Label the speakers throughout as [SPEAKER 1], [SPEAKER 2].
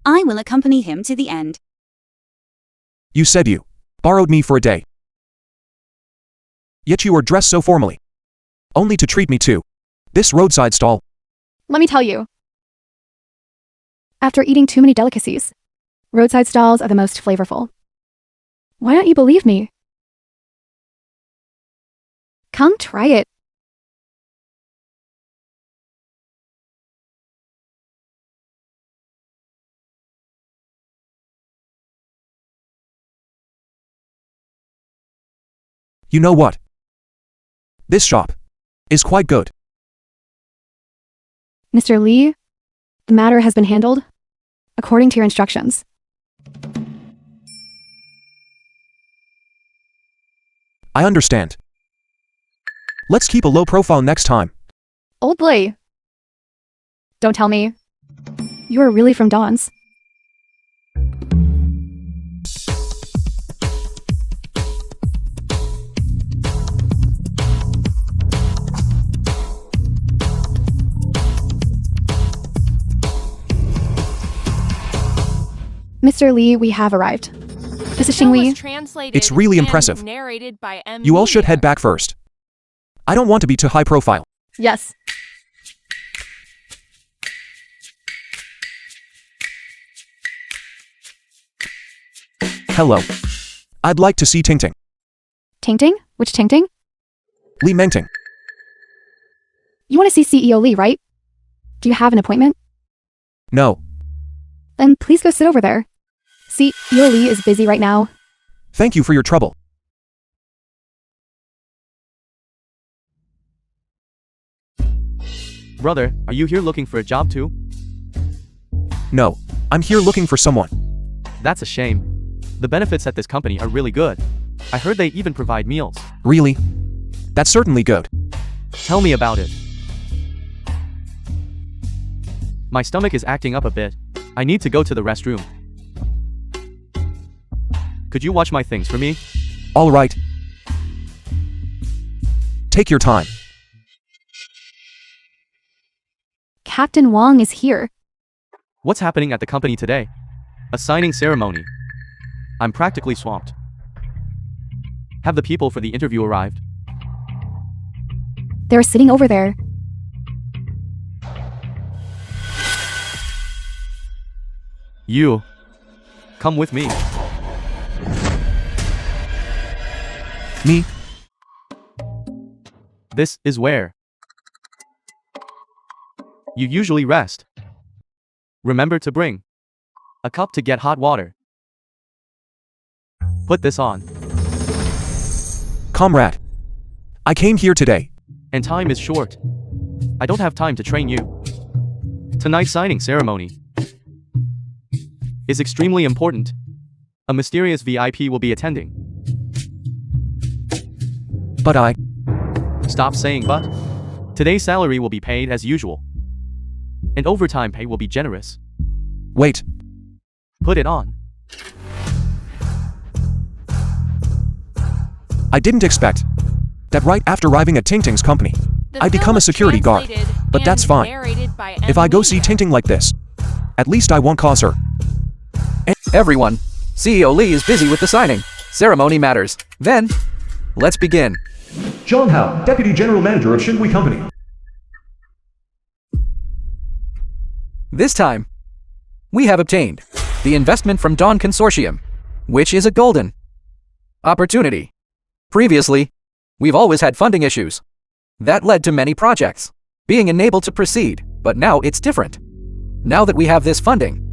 [SPEAKER 1] I will accompany him to the end.
[SPEAKER 2] You said you borrowed me for a day. Yet you are dressed so formally. Only to treat me to this roadside stall.
[SPEAKER 3] Let me tell you. After eating too many delicacies, roadside stalls are the most flavorful. Why don't you believe me? Come try it.
[SPEAKER 2] You know what? This shop is quite good.
[SPEAKER 3] Mr. Lee, the matter has been handled according to your instructions.
[SPEAKER 2] I understand. Let's keep a low profile next time.
[SPEAKER 3] Old boy. Don't tell me. You are really from Dawn's. Mr. Lee, we have arrived. This is Xinghui.
[SPEAKER 2] It's really impressive. You all should head back first. I don't want to be too high profile.
[SPEAKER 3] Yes.
[SPEAKER 2] Hello. I'd like to see Tingting.
[SPEAKER 3] Tingting? Which Tingting?
[SPEAKER 2] Li Mengting.
[SPEAKER 3] You want to see CEO Lee, right? Do you have an appointment?
[SPEAKER 2] No.
[SPEAKER 3] Then please go sit over there. CEO Lee is busy right now.
[SPEAKER 2] Thank you for your trouble.
[SPEAKER 4] Brother, are you here looking for a job too?
[SPEAKER 2] No. I'm here looking for someone.
[SPEAKER 4] That's a shame. The benefits at this company are really good. I heard they even provide meals.
[SPEAKER 2] Really? That's certainly good.
[SPEAKER 4] Tell me about it. My stomach is acting up a bit. I need to go to the restroom. Could you watch my things for me?
[SPEAKER 2] All right. Take your time.
[SPEAKER 3] Captain Wang is here.
[SPEAKER 4] What's happening at the company today? A signing ceremony. I'm practically swamped. Have the people for the interview arrived?
[SPEAKER 3] They're sitting over there.
[SPEAKER 4] You. Come with me.
[SPEAKER 2] Me?
[SPEAKER 4] This is where you usually rest. Remember to bring a cup to get hot water. Put this on.
[SPEAKER 2] Comrade. I came here today.
[SPEAKER 4] And time is short. I don't have time to train you. Tonight's signing ceremony is extremely important. A mysterious VIP will be attending.
[SPEAKER 2] But I...
[SPEAKER 4] Stop saying but. Today's salary will be paid as usual. And overtime pay will be generous.
[SPEAKER 2] Wait.
[SPEAKER 4] Put it on.
[SPEAKER 2] I didn't expect that right after arriving at Tingting's company, I'd become a security guard. But that's fine. If I go see Tingting like this, at least I won't cause her.
[SPEAKER 5] Everyone, CEO Lee is busy with the signing. Ceremony matters. Then, let's begin.
[SPEAKER 2] John Hao, Deputy General Manager of Xinghui Company.
[SPEAKER 5] This time, we have obtained the investment from Dawn Consortium, which is a golden opportunity. Previously, we've always had funding issues. That led to many projects being unable to proceed, but now it's different. Now that we have this funding,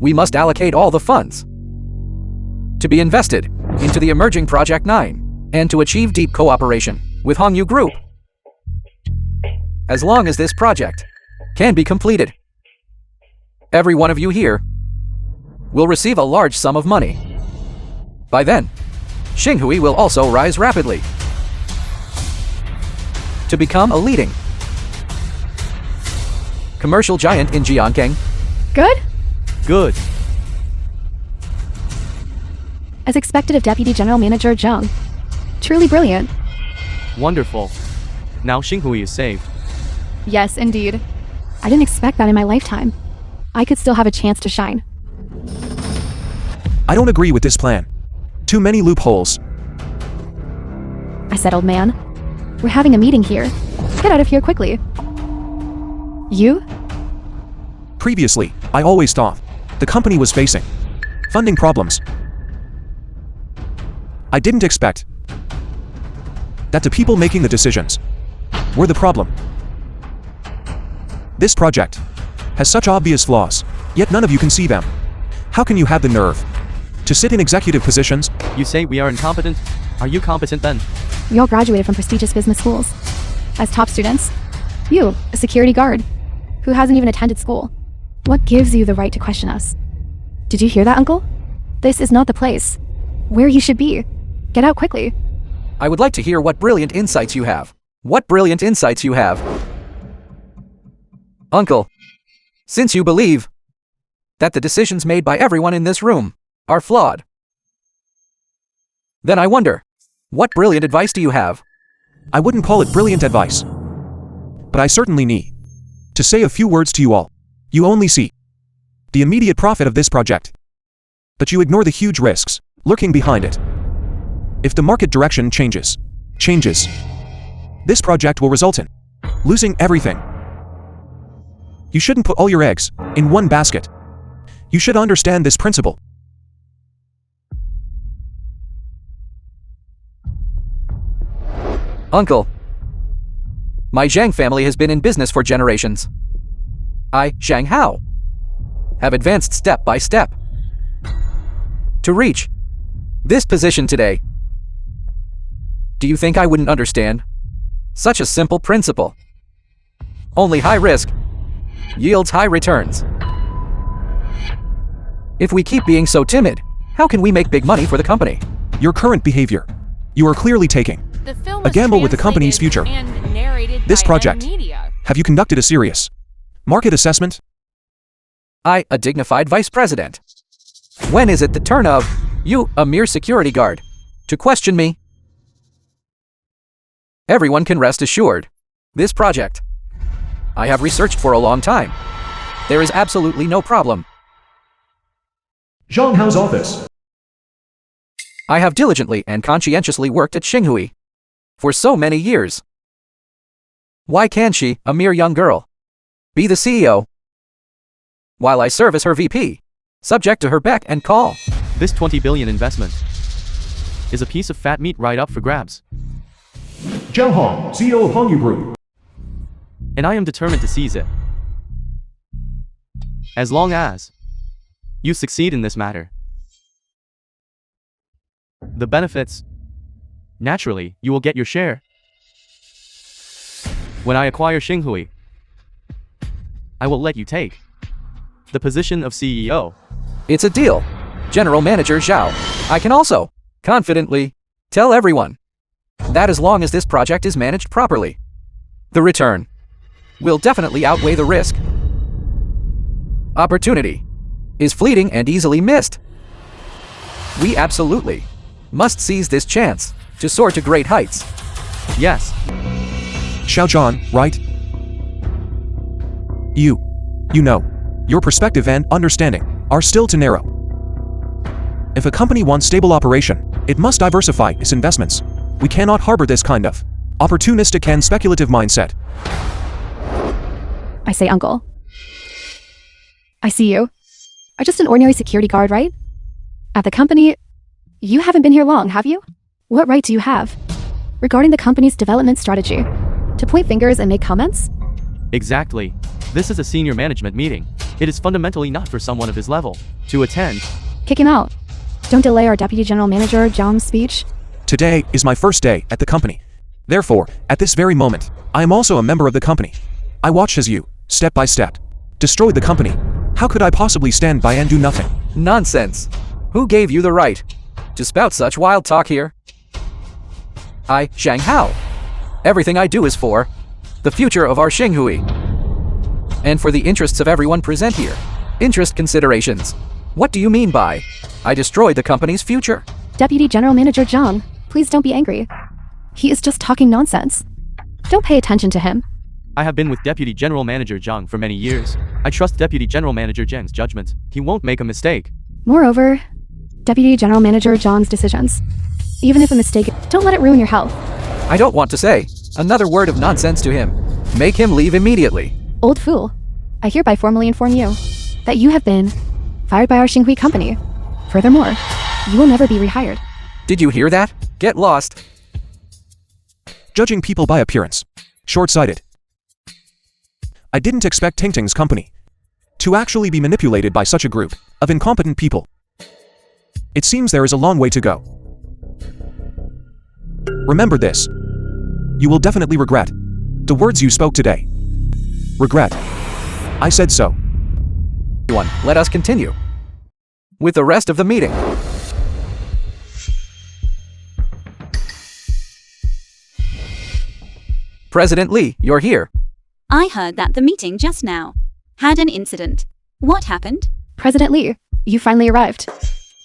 [SPEAKER 5] we must allocate all the funds to be invested into the emerging Project 9 and to achieve deep cooperation with Hongyu Group. As long as this project can be completed, every one of you here will receive a large sum of money. By then, Xinghui will also rise rapidly to become a leading commercial giant in Jiangkang.
[SPEAKER 3] Good?
[SPEAKER 4] Good.
[SPEAKER 3] As expected of Deputy General Manager Zheng. Truly brilliant.
[SPEAKER 4] Wonderful. Now Xinghui is saved.
[SPEAKER 3] Yes, indeed. I didn't expect that in my lifetime. I could still have a chance to shine.
[SPEAKER 2] I don't agree with this plan. Too many loopholes.
[SPEAKER 3] I said, old man. We're having a meeting here. Get out of here quickly. You?
[SPEAKER 2] Previously, I always thought the company was facing funding problems. I didn't expect that the people making the decisions were the problem. This project has such obvious flaws, yet none of you can see them. How can you have the nerve to sit in executive positions?
[SPEAKER 4] You say we are incompetent? Are you competent then?
[SPEAKER 3] We all graduated from prestigious business schools. As top students. You, a security guard, who hasn't even attended school. What gives you the right to question us? Did you hear that, Uncle? This is not the place where you should be. Get out quickly.
[SPEAKER 5] I would like to hear what brilliant insights you have. What brilliant insights you have. Uncle, since you believe that the decisions made by everyone in this room are flawed, then I wonder, what brilliant advice do you have?
[SPEAKER 2] I wouldn't call it brilliant advice, but I certainly need to say a few words to you all. You only see the immediate profit of this project, but you ignore the huge risks lurking behind it. If the market direction changes, this project will result in losing everything. You shouldn't put all your eggs in one basket. You should understand this principle.
[SPEAKER 5] Uncle, my Zhang family has been in business for generations. I, Zhang Hao, have advanced step by step to reach this position today. Do you think I wouldn't understand such a simple principle? Only high risk yields high returns. If we keep being so timid, how can we make big money for the company?
[SPEAKER 2] Your current behavior, you are clearly taking a gamble with the company's future. This project, have you conducted a serious market assessment?
[SPEAKER 5] I, a dignified vice president. When is it the turn of you, a mere security guard, to question me? Everyone can rest assured. This project, I have researched for a long time. There is absolutely no problem.
[SPEAKER 2] Zhang Hao's office.
[SPEAKER 5] I have diligently and conscientiously worked at Xinghui for so many years. Why can't she, a mere young girl, be the CEO while I serve as her VP, subject to her beck and call?
[SPEAKER 4] This 20 billion investment is a piece of fat meat right up for grabs.
[SPEAKER 2] Zhang Hong, CEO of Hongyu Group.
[SPEAKER 4] And I am determined to seize it. As long as you succeed in this matter. The benefits, naturally, you will get your share. When I acquire Xinghui, I will let you take the position of CEO.
[SPEAKER 5] It's a deal, General Manager Zhao. I can also confidently tell everyone that as long as this project is managed properly, the return will definitely outweigh the risk. Opportunity is fleeting and easily missed. We absolutely must seize this chance to soar to great heights.
[SPEAKER 4] Yes.
[SPEAKER 2] Xiaozhan, right? You know, your perspective and understanding are still too narrow. If a company wants stable operation, it must diversify its investments. We cannot harbor this kind of opportunistic and speculative mindset.
[SPEAKER 3] I say, Uncle. I see you. Are just an ordinary security guard, right? At the company, you haven't been here long, have you? What right do you have, regarding the company's development strategy, to point fingers and make comments?
[SPEAKER 4] Exactly. This is a senior management meeting. It is fundamentally not for someone of his level to attend.
[SPEAKER 3] Kick him out. Don't delay our Deputy General Manager Zhang's speech.
[SPEAKER 2] Today is my first day at the company. Therefore, at this very moment, I am also a member of the company. I watch as you, step by step, destroyed the company. How could I possibly stand by and do nothing?
[SPEAKER 5] Nonsense. Who gave you the right to spout such wild talk here? I, Zhang Hao. Everything I do is for the future of our Xinghui, and for the interests of everyone present here. Interest considerations. What do you mean by, I destroyed the company's future?
[SPEAKER 3] Deputy General Manager Zhang, please don't be angry. He is just talking nonsense. Don't pay attention to him.
[SPEAKER 4] I have been with Deputy General Manager Zhang for many years. I trust Deputy General Manager Zhang's judgment. He won't make a mistake.
[SPEAKER 3] Moreover, Deputy General Manager Zhang's decisions. Even if a mistake, don't let it ruin your health.
[SPEAKER 5] I don't want to say another word of nonsense to him. Make him leave immediately.
[SPEAKER 3] Old fool, I hereby formally inform you that you have been fired by our Xinghui company. Furthermore, you will never be rehired.
[SPEAKER 5] Did you hear that? Get lost.
[SPEAKER 2] Judging people by appearance. Short-sighted. I didn't expect Tingting's company to actually be manipulated by such a group of incompetent people. It seems there is a long way to go. Remember this. You will definitely regret the words you spoke today. Regret. I said so.
[SPEAKER 5] Everyone, let us continue with the rest of the meeting. President Li, you're here.
[SPEAKER 1] I heard that the meeting just now had an incident. What happened?
[SPEAKER 3] President Li, you finally arrived.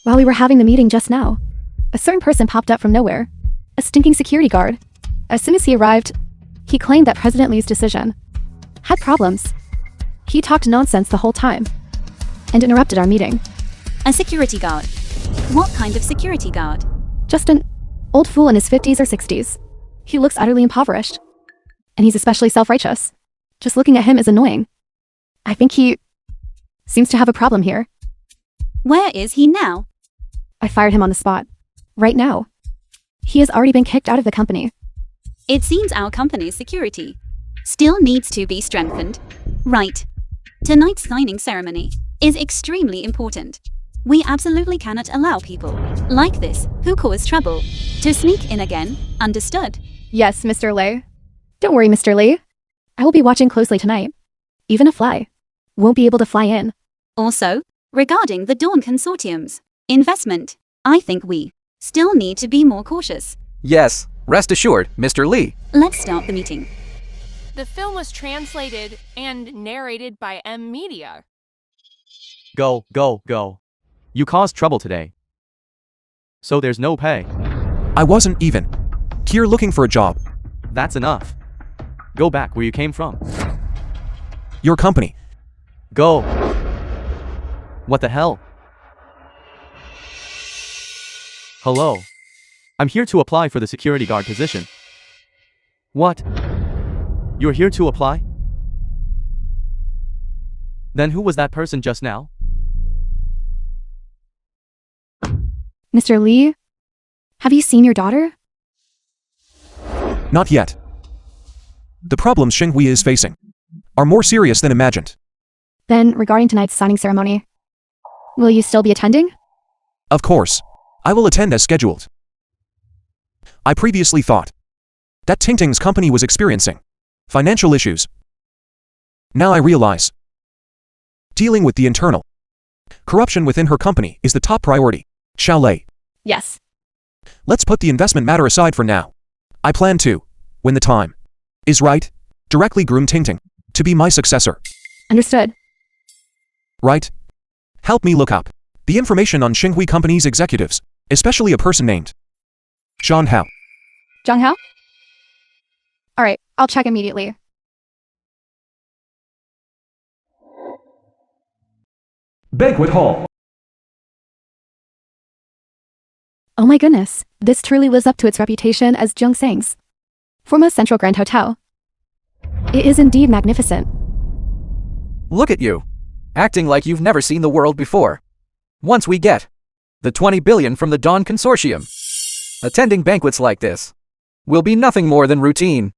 [SPEAKER 3] While we were having the meeting just now, a certain person popped up from nowhere. A stinking security guard. As soon as he arrived, he claimed that President Li's decision had problems. He talked nonsense the whole time and interrupted our meeting.
[SPEAKER 1] A security guard. What kind of security guard?
[SPEAKER 3] Just an old fool in his 50s or 60s. He looks utterly impoverished. And he's especially self-righteous. Just looking at him is annoying. I think he seems to have a problem here.
[SPEAKER 1] Where is he now?
[SPEAKER 3] I fired him on the spot. Right now. He has already been kicked out of the company.
[SPEAKER 1] It seems our company's security still needs to be strengthened. Right. Tonight's signing ceremony is extremely important. We absolutely cannot allow people like this who cause trouble to sneak in again. Understood?
[SPEAKER 3] Yes, Mr. Lei. Don't worry, Mr. Lee. I will be watching closely tonight. Even a fly won't be able to fly in.
[SPEAKER 1] Also, regarding the Dawn Consortium's investment, I think we still need to be more cautious.
[SPEAKER 5] Yes, rest assured, Mr. Li.
[SPEAKER 1] Let's start the meeting.
[SPEAKER 6] The film was translated and narrated by M Media.
[SPEAKER 4] Go, go, go. You caused trouble today. So there's no pay.
[SPEAKER 2] I wasn't even here looking for a job.
[SPEAKER 4] That's enough. Go back where you came from.
[SPEAKER 2] Your company.
[SPEAKER 4] Go. What the hell? Hello. I'm here to apply for the security guard position. What? You're here to apply? Then who was that person just now?
[SPEAKER 3] Mr. Lee, have you seen your daughter?
[SPEAKER 2] Not yet. The problems Xinghui is facing are more serious than imagined.
[SPEAKER 3] Then, regarding tonight's signing ceremony, will you still be attending?
[SPEAKER 2] Of course. I will attend as scheduled. I previously thought that Tingting's company was experiencing financial issues. Now I realize dealing with the internal corruption within her company is the top priority. Xiao Lei.
[SPEAKER 3] Yes.
[SPEAKER 2] Let's put the investment matter aside for now. I plan to, when the time is right, directly groom Tingting to be my successor.
[SPEAKER 3] Understood.
[SPEAKER 2] Right? Help me look up the information on Xinghui Company's executives, especially a person named Zhang Hao.
[SPEAKER 3] Zhang Hao? Alright, I'll check immediately.
[SPEAKER 2] Banquet Hall.
[SPEAKER 3] Oh my goodness, this truly lives up to its reputation as Zhongsang's foremost Central Grand Hotel. It is indeed magnificent.
[SPEAKER 5] Look at you, acting like you've never seen the world before. Once we get the 20 billion from the Dawn Consortium, attending banquets like this will be nothing more than routine.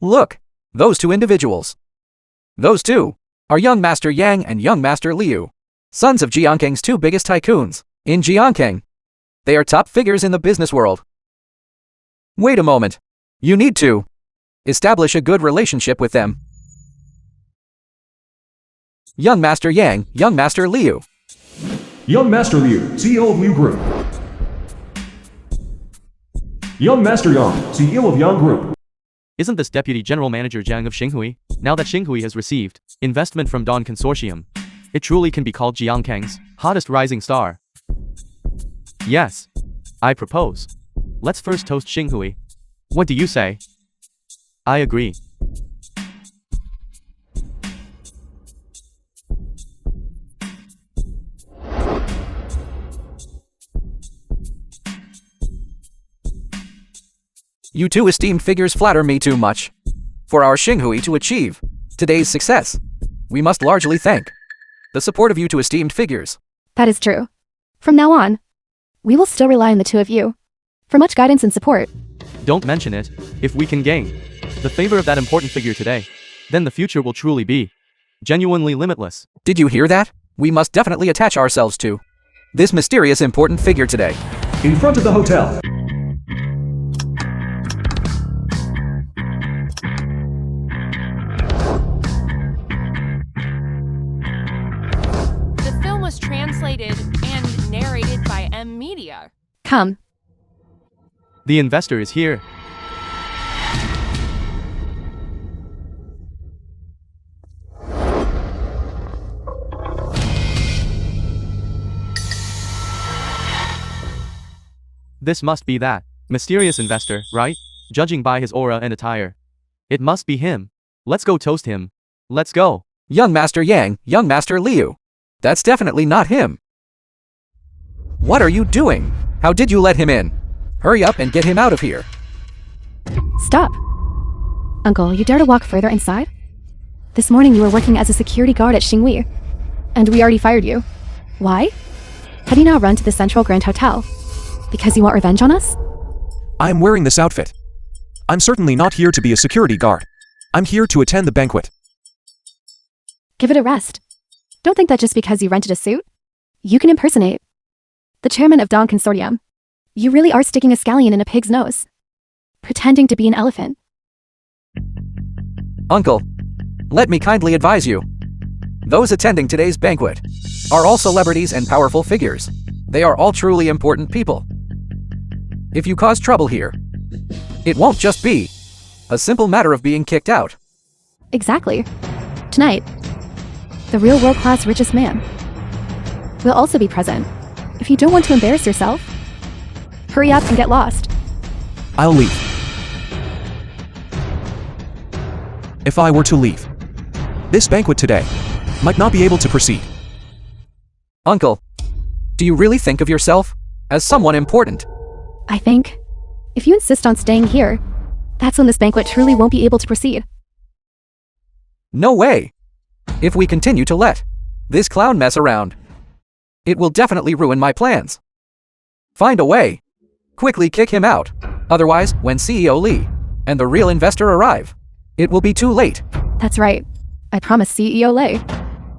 [SPEAKER 5] Look, those two individuals. Those two are young Master Yang and young Master Liu, sons of Jiankang's two biggest tycoons in Jiankang. They are top figures in the business world. Wait a moment. You need to establish a good relationship with them. Young Master Yang, young Master Liu.
[SPEAKER 7] Young Master Liu, CEO of Liu Group. Young Master Yang, CEO of Yang Group.
[SPEAKER 4] Isn't this Deputy General Manager Zhang of Xinghui? Now that Xinghui has received investment from Dawn Consortium, it truly can be called Jiankang's hottest rising star. Yes, I propose. Let's first toast Xinghui. What do you say? I agree.
[SPEAKER 5] You two esteemed figures flatter me too much. For our Xinghui to achieve today's success, we must largely thank the support of you two esteemed figures.
[SPEAKER 3] That is true. From now on, we will still rely on the two of you for much guidance and support.
[SPEAKER 4] Don't mention it. If we can gain the favor of that important figure today, then the future will truly be genuinely limitless.
[SPEAKER 5] Did you hear that? We must definitely attach ourselves to this mysterious important figure today.
[SPEAKER 7] In front of the hotel.
[SPEAKER 6] The film was translated and narrated by M Media.
[SPEAKER 3] Come.
[SPEAKER 4] The investor is here. This must be that mysterious investor, right? Judging by his aura and attire. It must be him. Let's go toast him. Let's go.
[SPEAKER 5] Young Master Yang, Young Master Liu. That's definitely not him. What are you doing? How did you let him in? Hurry up and get him out of here.
[SPEAKER 3] Stop. Uncle, you dare to walk further inside? This morning you were working as a security guard at Xinghui, and we already fired you. Why? How do you now run to the Central Grand Hotel? Because you want revenge on us?
[SPEAKER 2] I'm wearing this outfit. I'm certainly not here to be a security guard. I'm here to attend the banquet.
[SPEAKER 3] Give it a rest. Don't think that just because you rented a suit, you can impersonate the chairman of Dawn Consortium. You really are sticking a scallion in a pig's nose, pretending to be an elephant.
[SPEAKER 5] Uncle, let me kindly advise you. Those attending today's banquet are all celebrities and powerful figures. They are all truly important people. If you cause trouble here, it won't just be a simple matter of being kicked out.
[SPEAKER 3] Exactly. Tonight, the real world-class richest man will also be present. If you don't want to embarrass yourself, hurry up and get lost.
[SPEAKER 2] I'll leave. If I were to leave, this banquet today might not be able to proceed.
[SPEAKER 5] Uncle, do you really think of yourself as someone important?
[SPEAKER 3] I think, if you insist on staying here, that's when this banquet truly won't be able to proceed.
[SPEAKER 5] No way! If we continue to let this clown mess around, it will definitely ruin my plans. Find a way. Quickly kick him out. Otherwise, when CEO Li and the real investor arrive, it will be too late.
[SPEAKER 3] That's right. I promise CEO Lei.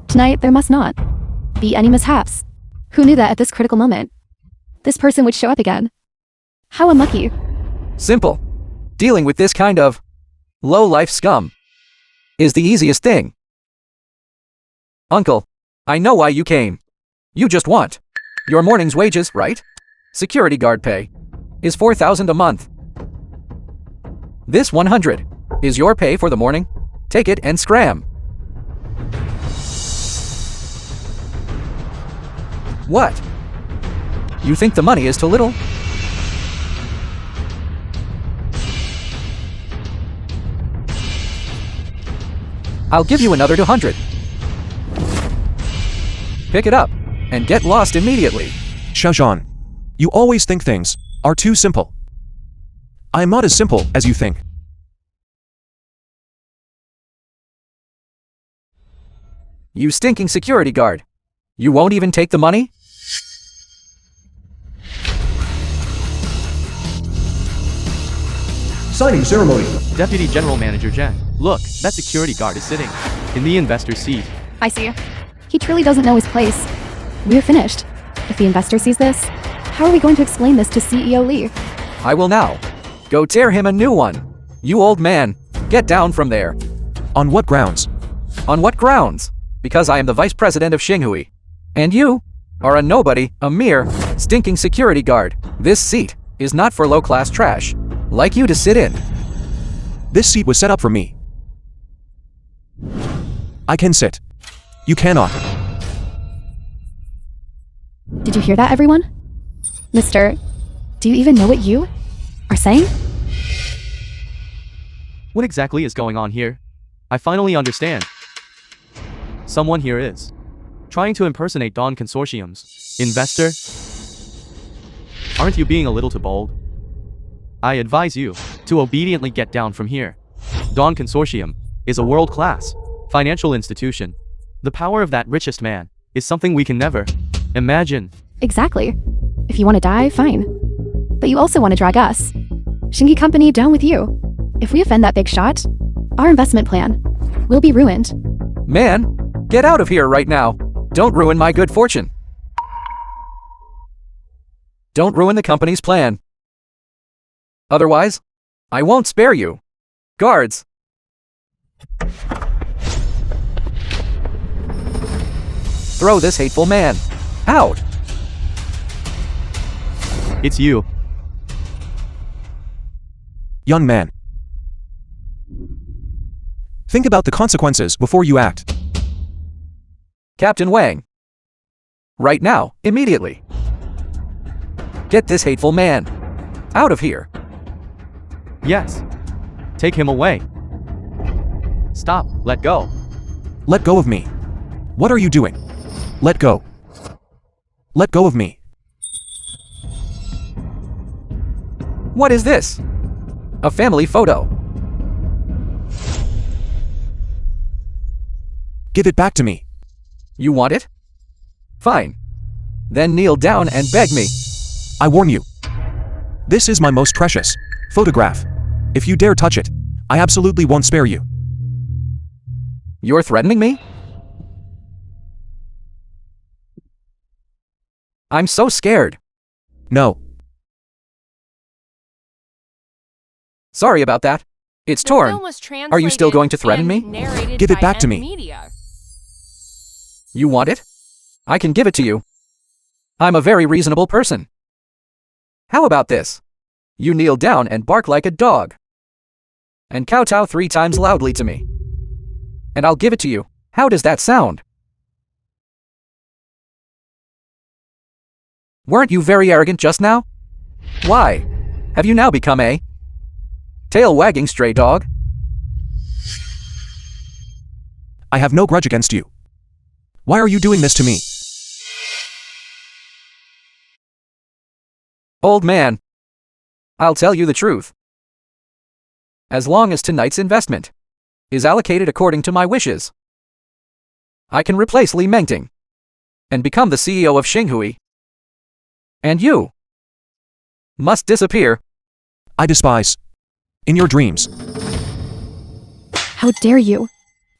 [SPEAKER 3] Tonight, there must not be any mishaps. Who knew that at this critical moment, this person would show up again? How unlucky.
[SPEAKER 5] Simple. Dealing with this kind of low-life scum is the easiest thing. Uncle, I know why you came. You just want your morning's wages, right? Security guard pay is 4,000 a month. This 100 is your pay for the morning. Take it and scram. What? You think the money is too little? I'll give you another 200. Pick it up and get lost immediately.
[SPEAKER 2] Xiaozhan, you always think things are too simple. I'm not as simple as you think.
[SPEAKER 5] You stinking security guard. You won't even take the money?
[SPEAKER 7] Signing ceremony.
[SPEAKER 4] Deputy General Manager Zhang. Look, that security guard is sitting in the investor's seat.
[SPEAKER 3] I see. He truly doesn't know his place. We're finished. If the investor sees this, how are we going to explain this to CEO Li?
[SPEAKER 5] I will now go tear him a new one. You old man, get down from there.
[SPEAKER 2] On what grounds?
[SPEAKER 5] On what grounds? Because I am the vice president of Xinghui. And you are a nobody, a mere stinking security guard. This seat is not for low-class trash like you to sit in.
[SPEAKER 2] This seat was set up for me. I can sit. You cannot.
[SPEAKER 3] Did you hear that, everyone? Mister, do you even know what you are saying?
[SPEAKER 4] What exactly is going on here? I finally understand. Someone here is trying to impersonate Dawn Consortium's investor. Aren't you being a little too bold? I advise you to obediently get down from here. Dawn Consortium is a world-class financial institution. The power of that richest man is something we can never imagine.
[SPEAKER 3] Exactly. If you want to die, fine. But you also want to drag us, Shingi Company, down with you. If we offend that big shot, our investment plan will be ruined.
[SPEAKER 5] Man, get out of here right now. Don't ruin my good fortune. Don't ruin the company's plan. Otherwise, I won't spare you. Guards. Throw this hateful man out.
[SPEAKER 4] It's you.
[SPEAKER 2] Young man. Think about the consequences before you act.
[SPEAKER 5] Captain Wang. Right now, immediately. Get this hateful man out of here.
[SPEAKER 4] Yes. Take him away. Stop. Let go.
[SPEAKER 2] Let go of me. What are you doing? Let go. Let go of me.
[SPEAKER 5] What is this? A family photo.
[SPEAKER 2] Give it back to me.
[SPEAKER 5] You want it? Fine. Then kneel down and beg me.
[SPEAKER 2] I warn you. This is my most precious photograph. If you dare touch it, I absolutely won't spare you.
[SPEAKER 5] You're threatening me? I'm so scared.
[SPEAKER 2] No.
[SPEAKER 5] Sorry about that. It's
[SPEAKER 6] The
[SPEAKER 5] torn.
[SPEAKER 6] film was
[SPEAKER 5] Are you still going to threaten
[SPEAKER 6] translated
[SPEAKER 5] me?
[SPEAKER 6] and narrated
[SPEAKER 2] Give it
[SPEAKER 6] by
[SPEAKER 2] back to
[SPEAKER 6] M
[SPEAKER 2] me.
[SPEAKER 6] Media.
[SPEAKER 5] You want it? I can give it to you. I'm a very reasonable person. How about this? You kneel down and bark like a dog. And kowtow 3 times loudly to me. And I'll give it to you. How does that sound? Weren't you very arrogant just now? Why? Have you now become a tail-wagging stray dog?
[SPEAKER 2] I have no grudge against you. Why are you doing this to me?
[SPEAKER 5] Old man, I'll tell you the truth. As long as tonight's investment is allocated according to my wishes, I can replace Li Mengting and become the CEO of Xinghui. And you must disappear.
[SPEAKER 2] I despise. In your dreams.
[SPEAKER 3] How dare you?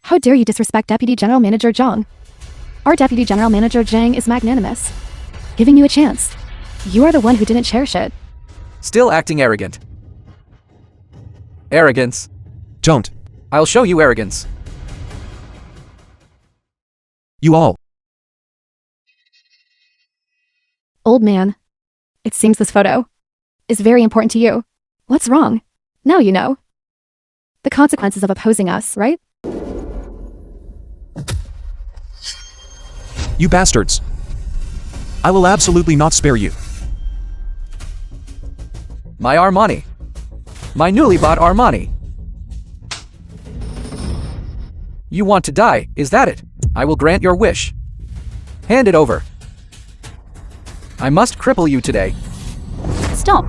[SPEAKER 3] How dare you disrespect Deputy General Manager Zhang? Our Deputy General Manager Zhang is magnanimous, giving you a chance. You are the one who didn't cherish it.
[SPEAKER 5] Still acting arrogant. Arrogance.
[SPEAKER 2] Don't.
[SPEAKER 5] I'll show you arrogance.
[SPEAKER 2] You all.
[SPEAKER 3] Old man, it seems this photo is very important to you. What's wrong? Now you know. The consequences of opposing us, right?
[SPEAKER 2] You bastards. I will absolutely not spare you.
[SPEAKER 5] My Armani. My newly bought Armani. You want to die, is that it? I will grant your wish. Hand it over. I must cripple you today.
[SPEAKER 1] Stop.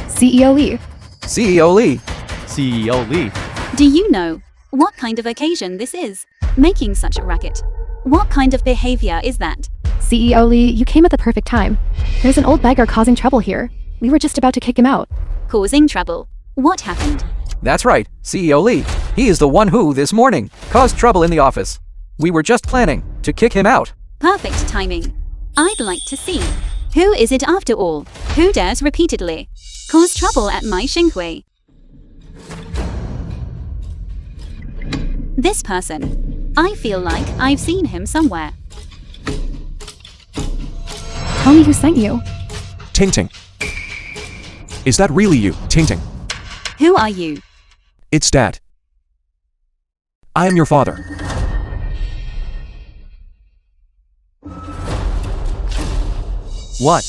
[SPEAKER 3] CEO Lee.
[SPEAKER 5] CEO Lee.
[SPEAKER 4] CEO Lee.
[SPEAKER 1] Do you know what kind of occasion this is? Making such a racket. What kind of behavior is that?
[SPEAKER 3] CEO Lee, you came at the perfect time. There's an old beggar causing trouble here. We were just about to kick him out.
[SPEAKER 1] Causing trouble. What happened?
[SPEAKER 5] That's right, CEO Lee. He is the one who, this morning, caused trouble in the office. We were just planning to kick him out.
[SPEAKER 1] Perfect timing. I'd like to see. Who is it after all? Who dares repeatedly cause trouble at my Xinghui? This person. I feel like I've seen him somewhere.
[SPEAKER 3] Tell me who sent you.
[SPEAKER 2] Ting Ting. Is that really you, Ting Ting?
[SPEAKER 1] Who are you?
[SPEAKER 2] It's Dad. I am your father.
[SPEAKER 4] What?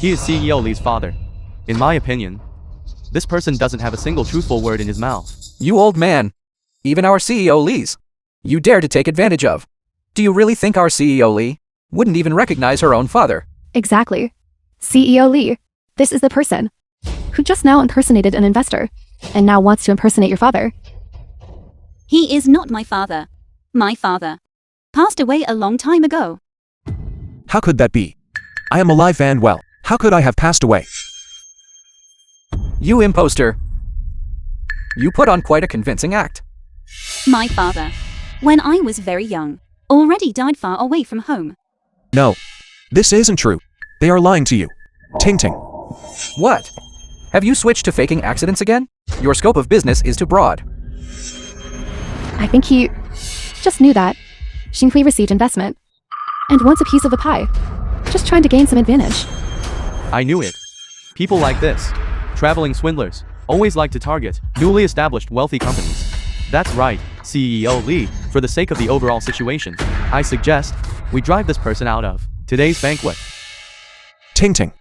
[SPEAKER 4] He is CEO Lee's father. In my opinion, this person doesn't have a single truthful word in his mouth.
[SPEAKER 5] You old man. Even our CEO Lee's. You dare to take advantage of. Do you really think our CEO Lee wouldn't even recognize her own father?
[SPEAKER 3] Exactly. CEO Lee, this is the person who just now impersonated an investor and now wants to impersonate your father.
[SPEAKER 1] He is not my father. My father passed away a long time ago.
[SPEAKER 2] How could that be? I am alive and well. How could I have passed away?
[SPEAKER 5] You imposter. You put on quite a convincing act.
[SPEAKER 1] My father, when I was very young, already died far away from home.
[SPEAKER 2] No. This isn't true. They are lying to you. Ting ting.
[SPEAKER 5] What? Have you switched to faking accidents again? Your scope of business is too broad.
[SPEAKER 3] I think he just knew that Xinghui received investment and wants a piece of the pie, just trying to gain some advantage.
[SPEAKER 4] I knew it. People like this, traveling swindlers, always like to target newly established wealthy companies. That's right, CEO Lee, for the sake of the overall situation, I suggest we drive this person out of today's banquet.
[SPEAKER 2] Ting ting.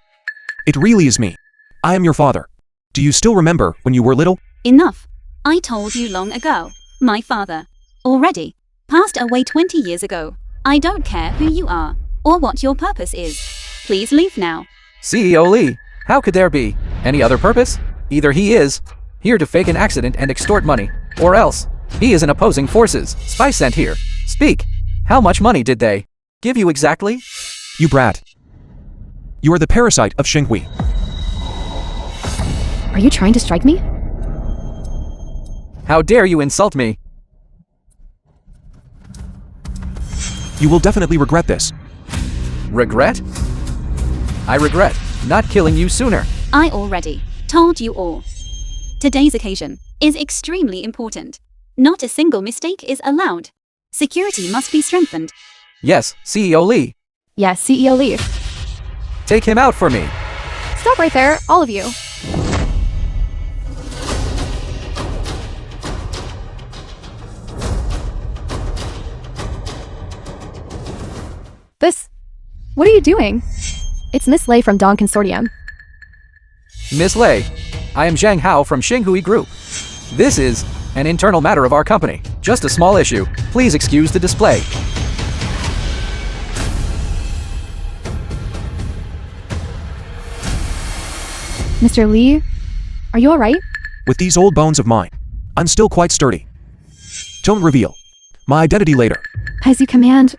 [SPEAKER 2] It really is me. I am your father. Do you still remember when you were little?
[SPEAKER 1] Enough. I told you long ago. My father already passed away 20 years ago. I don't care who you are or what your purpose is. Please leave now.
[SPEAKER 5] CEO Lee, how could there be any other purpose? Either he is here to fake an accident and extort money, or else he is an opposing forces spy sent here. Speak. How much money did they give you exactly?
[SPEAKER 2] You brat. You are the parasite of Xinghui.
[SPEAKER 3] Are you trying to strike me?
[SPEAKER 5] How dare you insult me?
[SPEAKER 2] You will definitely regret this.
[SPEAKER 5] Regret? I regret not killing you sooner.
[SPEAKER 1] I already told you all. Today's occasion is extremely important. Not a single mistake is allowed. Security must be strengthened.
[SPEAKER 5] Yes, CEO Lee.
[SPEAKER 3] Yes, CEO Lee.
[SPEAKER 5] Take him out for me.
[SPEAKER 3] Stop right there, all of you. What are you doing? It's Miss Lei from Dawn Consortium.
[SPEAKER 5] Miss Lei, I am Zhang Hao from Xinghui Group. This is an internal matter of our company. Just a small issue. Please excuse the display.
[SPEAKER 3] Mr. Lee, are you alright?
[SPEAKER 2] With these old bones of mine, I'm still quite sturdy. Don't reveal my identity later.
[SPEAKER 3] As you command.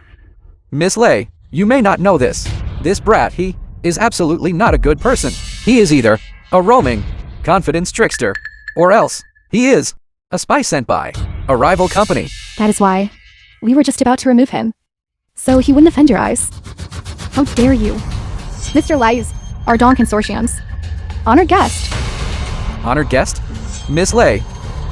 [SPEAKER 5] Miss Lei, you may not know this. This brat, he is absolutely not a good person. He is either a roaming confidence trickster, or else he is a spy sent by a rival company.
[SPEAKER 3] That is why we were just about to remove him, so he wouldn't offend your eyes. How dare you? Mr. Lai's our Dawn Consortium's honored guest.
[SPEAKER 5] Honored guest? Miss Lei,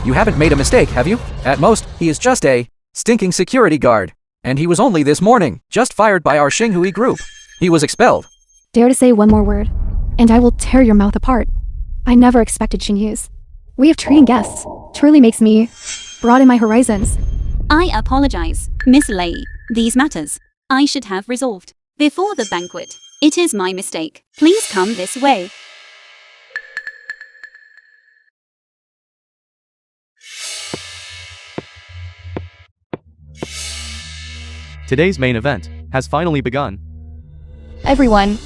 [SPEAKER 5] you haven't made a mistake, have you? At most, he is just a stinking security guard. And he was only this morning just fired by our Xinghui Group. He was expelled.
[SPEAKER 3] Dare to say one more word, and I will tear your mouth apart. I never expected Xingyu's way of treating guests truly makes me broaden my horizons.
[SPEAKER 1] I apologize, Miss Lei. These matters I should have resolved before the banquet. It is my mistake. Please come this way.
[SPEAKER 4] Today's main event has finally begun.
[SPEAKER 3] Everyone,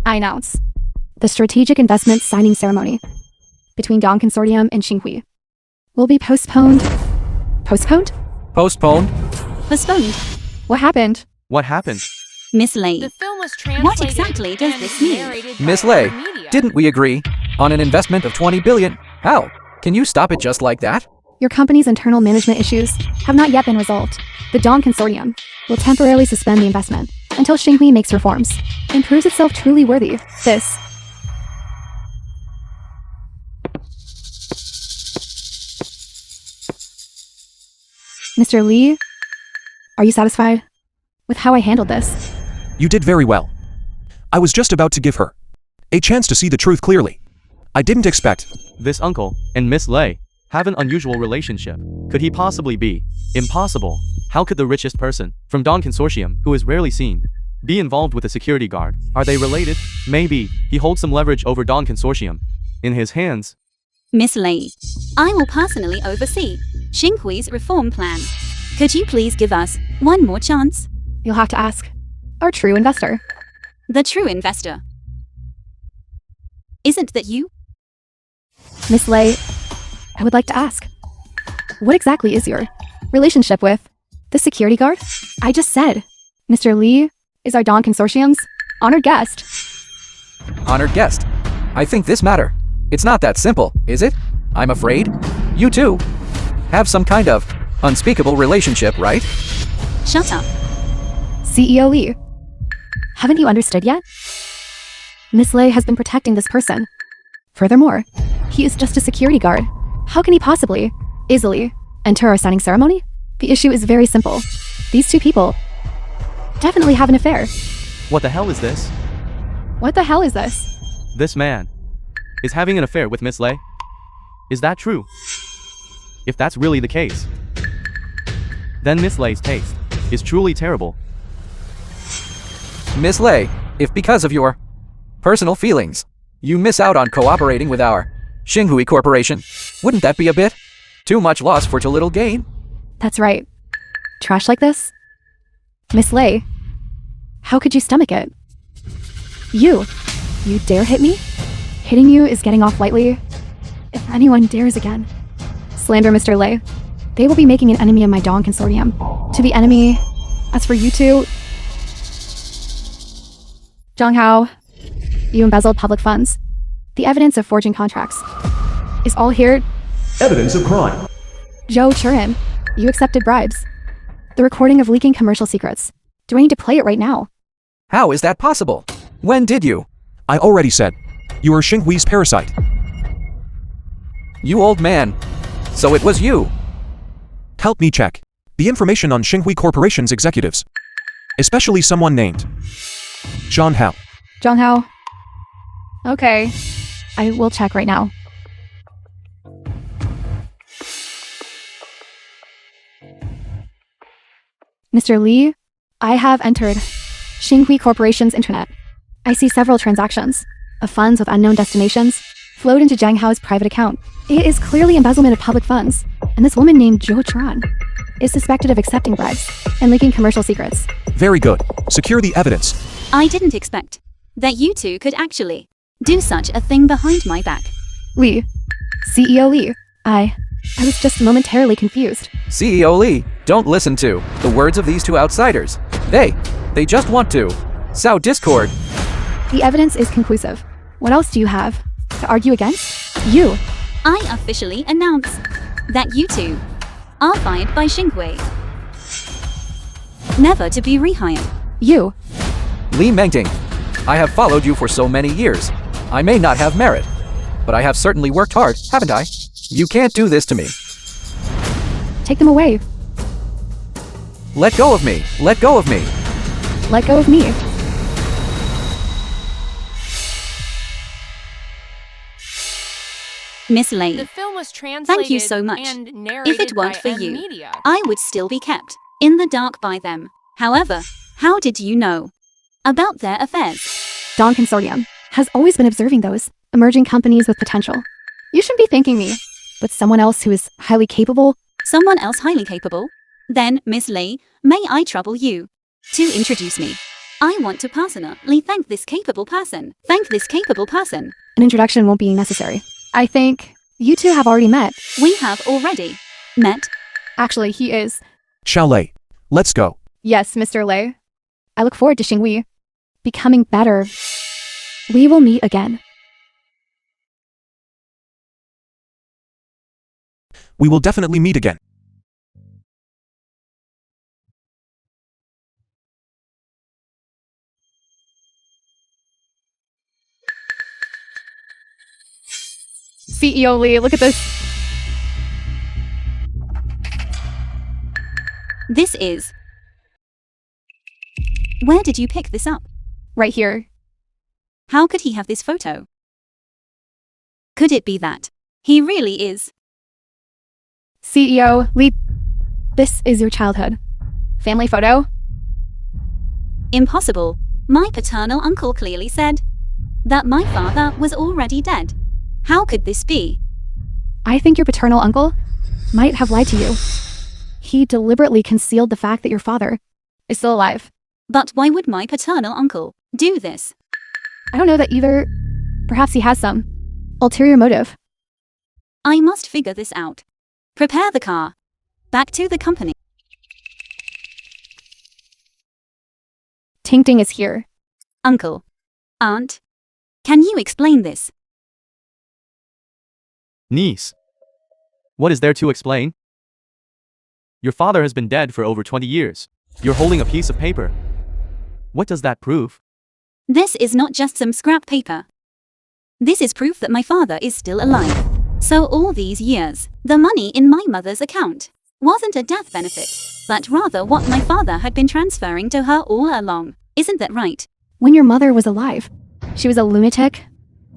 [SPEAKER 3] I announce the strategic investment signing ceremony between Dawn Consortium and Xinghui will be postponed. Postponed?
[SPEAKER 5] Postponed?
[SPEAKER 1] Postponed.
[SPEAKER 3] What happened?
[SPEAKER 4] What happened?
[SPEAKER 1] Miss Lei,
[SPEAKER 6] The film was translated.
[SPEAKER 1] what exactly does
[SPEAKER 6] and
[SPEAKER 1] this mean?
[SPEAKER 6] narrated by
[SPEAKER 5] Miss Lei,
[SPEAKER 6] other media.
[SPEAKER 5] didn't we agree on an investment of 20 billion? How? Can you stop it just like that?
[SPEAKER 3] Your company's internal management issues have not yet been resolved. The Dawn Consortium will temporarily suspend the investment until Xinghui makes reforms and proves itself truly worthy. This. Mr. Lee, are you satisfied with how I handled this?
[SPEAKER 2] You did very well. I was just about to give her a chance to see the truth clearly. I didn't expect.
[SPEAKER 4] This uncle and Miss Lei have an unusual relationship. Could he possibly be? Impossible. How could the richest person from Dawn Consortium, who is rarely seen, be involved with a security guard? Are they related? Maybe he holds some leverage over Dawn Consortium in his hands.
[SPEAKER 1] Miss Lei, I will personally oversee Xinghui's reform plan. Could you please give us one more chance?
[SPEAKER 3] You'll have to ask our true investor.
[SPEAKER 1] The true investor. Isn't that you?
[SPEAKER 3] Miss Lei, I would like to ask, what exactly is your relationship with the security guard? I just said, Mr. Lee is our Dawn Consortium's honored guest.
[SPEAKER 5] Honored guest. I think this matter. It's not that simple, is it? I'm afraid. You two have some kind of unspeakable relationship, right?
[SPEAKER 1] Shut up.
[SPEAKER 3] CEO Lee, haven't you understood yet? Miss Lei has been protecting this person. Furthermore, he is just a security guard. How can he possibly easily enter our signing ceremony? The issue is very simple. These two people definitely have an affair.
[SPEAKER 4] What the hell is this?
[SPEAKER 3] What the hell is this?
[SPEAKER 4] This man is having an affair with Miss Lei? Is that true? If that's really the case, then Miss Lei's taste is truly terrible.
[SPEAKER 5] Miss Lei, if because of your personal feelings, you miss out on cooperating with our Xinghui Corporation, wouldn't that be a bit too much loss for too little gain?
[SPEAKER 3] That's right. Trash like this? Miss Lei, how could you stomach it? You dare hit me? Hitting you is getting off lightly. If anyone dares again slander Mr. Lei, they will be making an enemy of my Dawn Consortium. To the enemy, as for you two, Zhang Hao, you embezzled public funds. The evidence of forging contracts is all here.
[SPEAKER 7] Evidence of crime.
[SPEAKER 3] Zhou Churin, you accepted bribes. The recording of leaking commercial secrets. Do I need to play it right now?
[SPEAKER 5] How is that possible? When did you?
[SPEAKER 2] I already said. You are Xinghui's parasite.
[SPEAKER 5] You old man. So it was you.
[SPEAKER 2] Help me check the information on Xinghui Corporation's executives. Especially someone named Zhang Hao.
[SPEAKER 3] Zhang Hao. Okay, I will check right now. Mr. Lee, I have entered Xinghui Corporation's intranet. I see several transactions of funds with unknown destinations flowed into Zhang Hao's private account. It is clearly embezzlement of public funds, and this woman named Zhou Churan is suspected of accepting bribes and leaking commercial secrets.
[SPEAKER 2] Very good. Secure the evidence.
[SPEAKER 1] I didn't expect that you two could actually do such a thing behind my back.
[SPEAKER 3] Lee, CEO Lee, I was just momentarily confused.
[SPEAKER 5] CEO Lee, don't listen to the words of these two outsiders. They just want to sow discord.
[SPEAKER 3] The evidence is conclusive. What else do you have to argue against? You.
[SPEAKER 1] I officially announce that you two are fired by Xinghui. Never to be rehired.
[SPEAKER 3] You.
[SPEAKER 5] Li Mengting, I have followed you for so many years. I may not have merit, but I have certainly worked hard, haven't I? You can't do this to me.
[SPEAKER 3] Take them away.
[SPEAKER 5] Let go of me. Let go of me.
[SPEAKER 3] Let go of me.
[SPEAKER 1] Miss Lei,
[SPEAKER 6] The film was translated
[SPEAKER 1] thank you so much.
[SPEAKER 6] and narrated
[SPEAKER 1] If it weren't
[SPEAKER 6] by
[SPEAKER 1] for
[SPEAKER 6] M
[SPEAKER 1] you,
[SPEAKER 6] Media.
[SPEAKER 1] I would still be kept in the dark by them. However, how did you know about their affairs?
[SPEAKER 3] Dawn Consortium has always been observing those emerging companies with potential. You shouldn't be thanking me, but someone else who is highly capable.
[SPEAKER 1] Someone else highly capable? Then, Miss Lei, may I trouble you to introduce me? I want to personally thank this capable person. Thank this capable person.
[SPEAKER 3] An introduction won't be necessary. I think you two have already met.
[SPEAKER 1] We have already met.
[SPEAKER 3] Actually, he is.
[SPEAKER 2] Xiao Lei, let's go.
[SPEAKER 3] Yes, Mr. Lei. I look forward to Xinghui becoming better. We will meet again.
[SPEAKER 2] We will definitely meet again.
[SPEAKER 3] CEO Lee, look at this.
[SPEAKER 1] This is... Where did you pick this up?
[SPEAKER 3] Right here.
[SPEAKER 1] How could he have this photo? Could it be that he really is?
[SPEAKER 3] CEO Lee, this is your childhood family photo.
[SPEAKER 1] Impossible. My paternal uncle clearly said that my father was already dead. How could this be?
[SPEAKER 3] I think your paternal uncle might have lied to you. He deliberately concealed the fact that your father is still alive.
[SPEAKER 1] But why would my paternal uncle do this?
[SPEAKER 3] I don't know that either. Perhaps he has some ulterior motive.
[SPEAKER 1] I must figure this out. Prepare the car. Back to the company.
[SPEAKER 3] Ting Ting is here.
[SPEAKER 1] Uncle. Aunt. Can you explain this?
[SPEAKER 4] Niece. What is there to explain? Your father has been dead for over 20 years. You're holding a piece of paper. What does that prove?
[SPEAKER 1] This is not just some scrap paper. This is proof that my father is still alive. So all these years, the money in my mother's account wasn't a death benefit, but rather what my father had been transferring to her all along. Isn't that right?
[SPEAKER 3] When your mother was alive, she was a lunatic?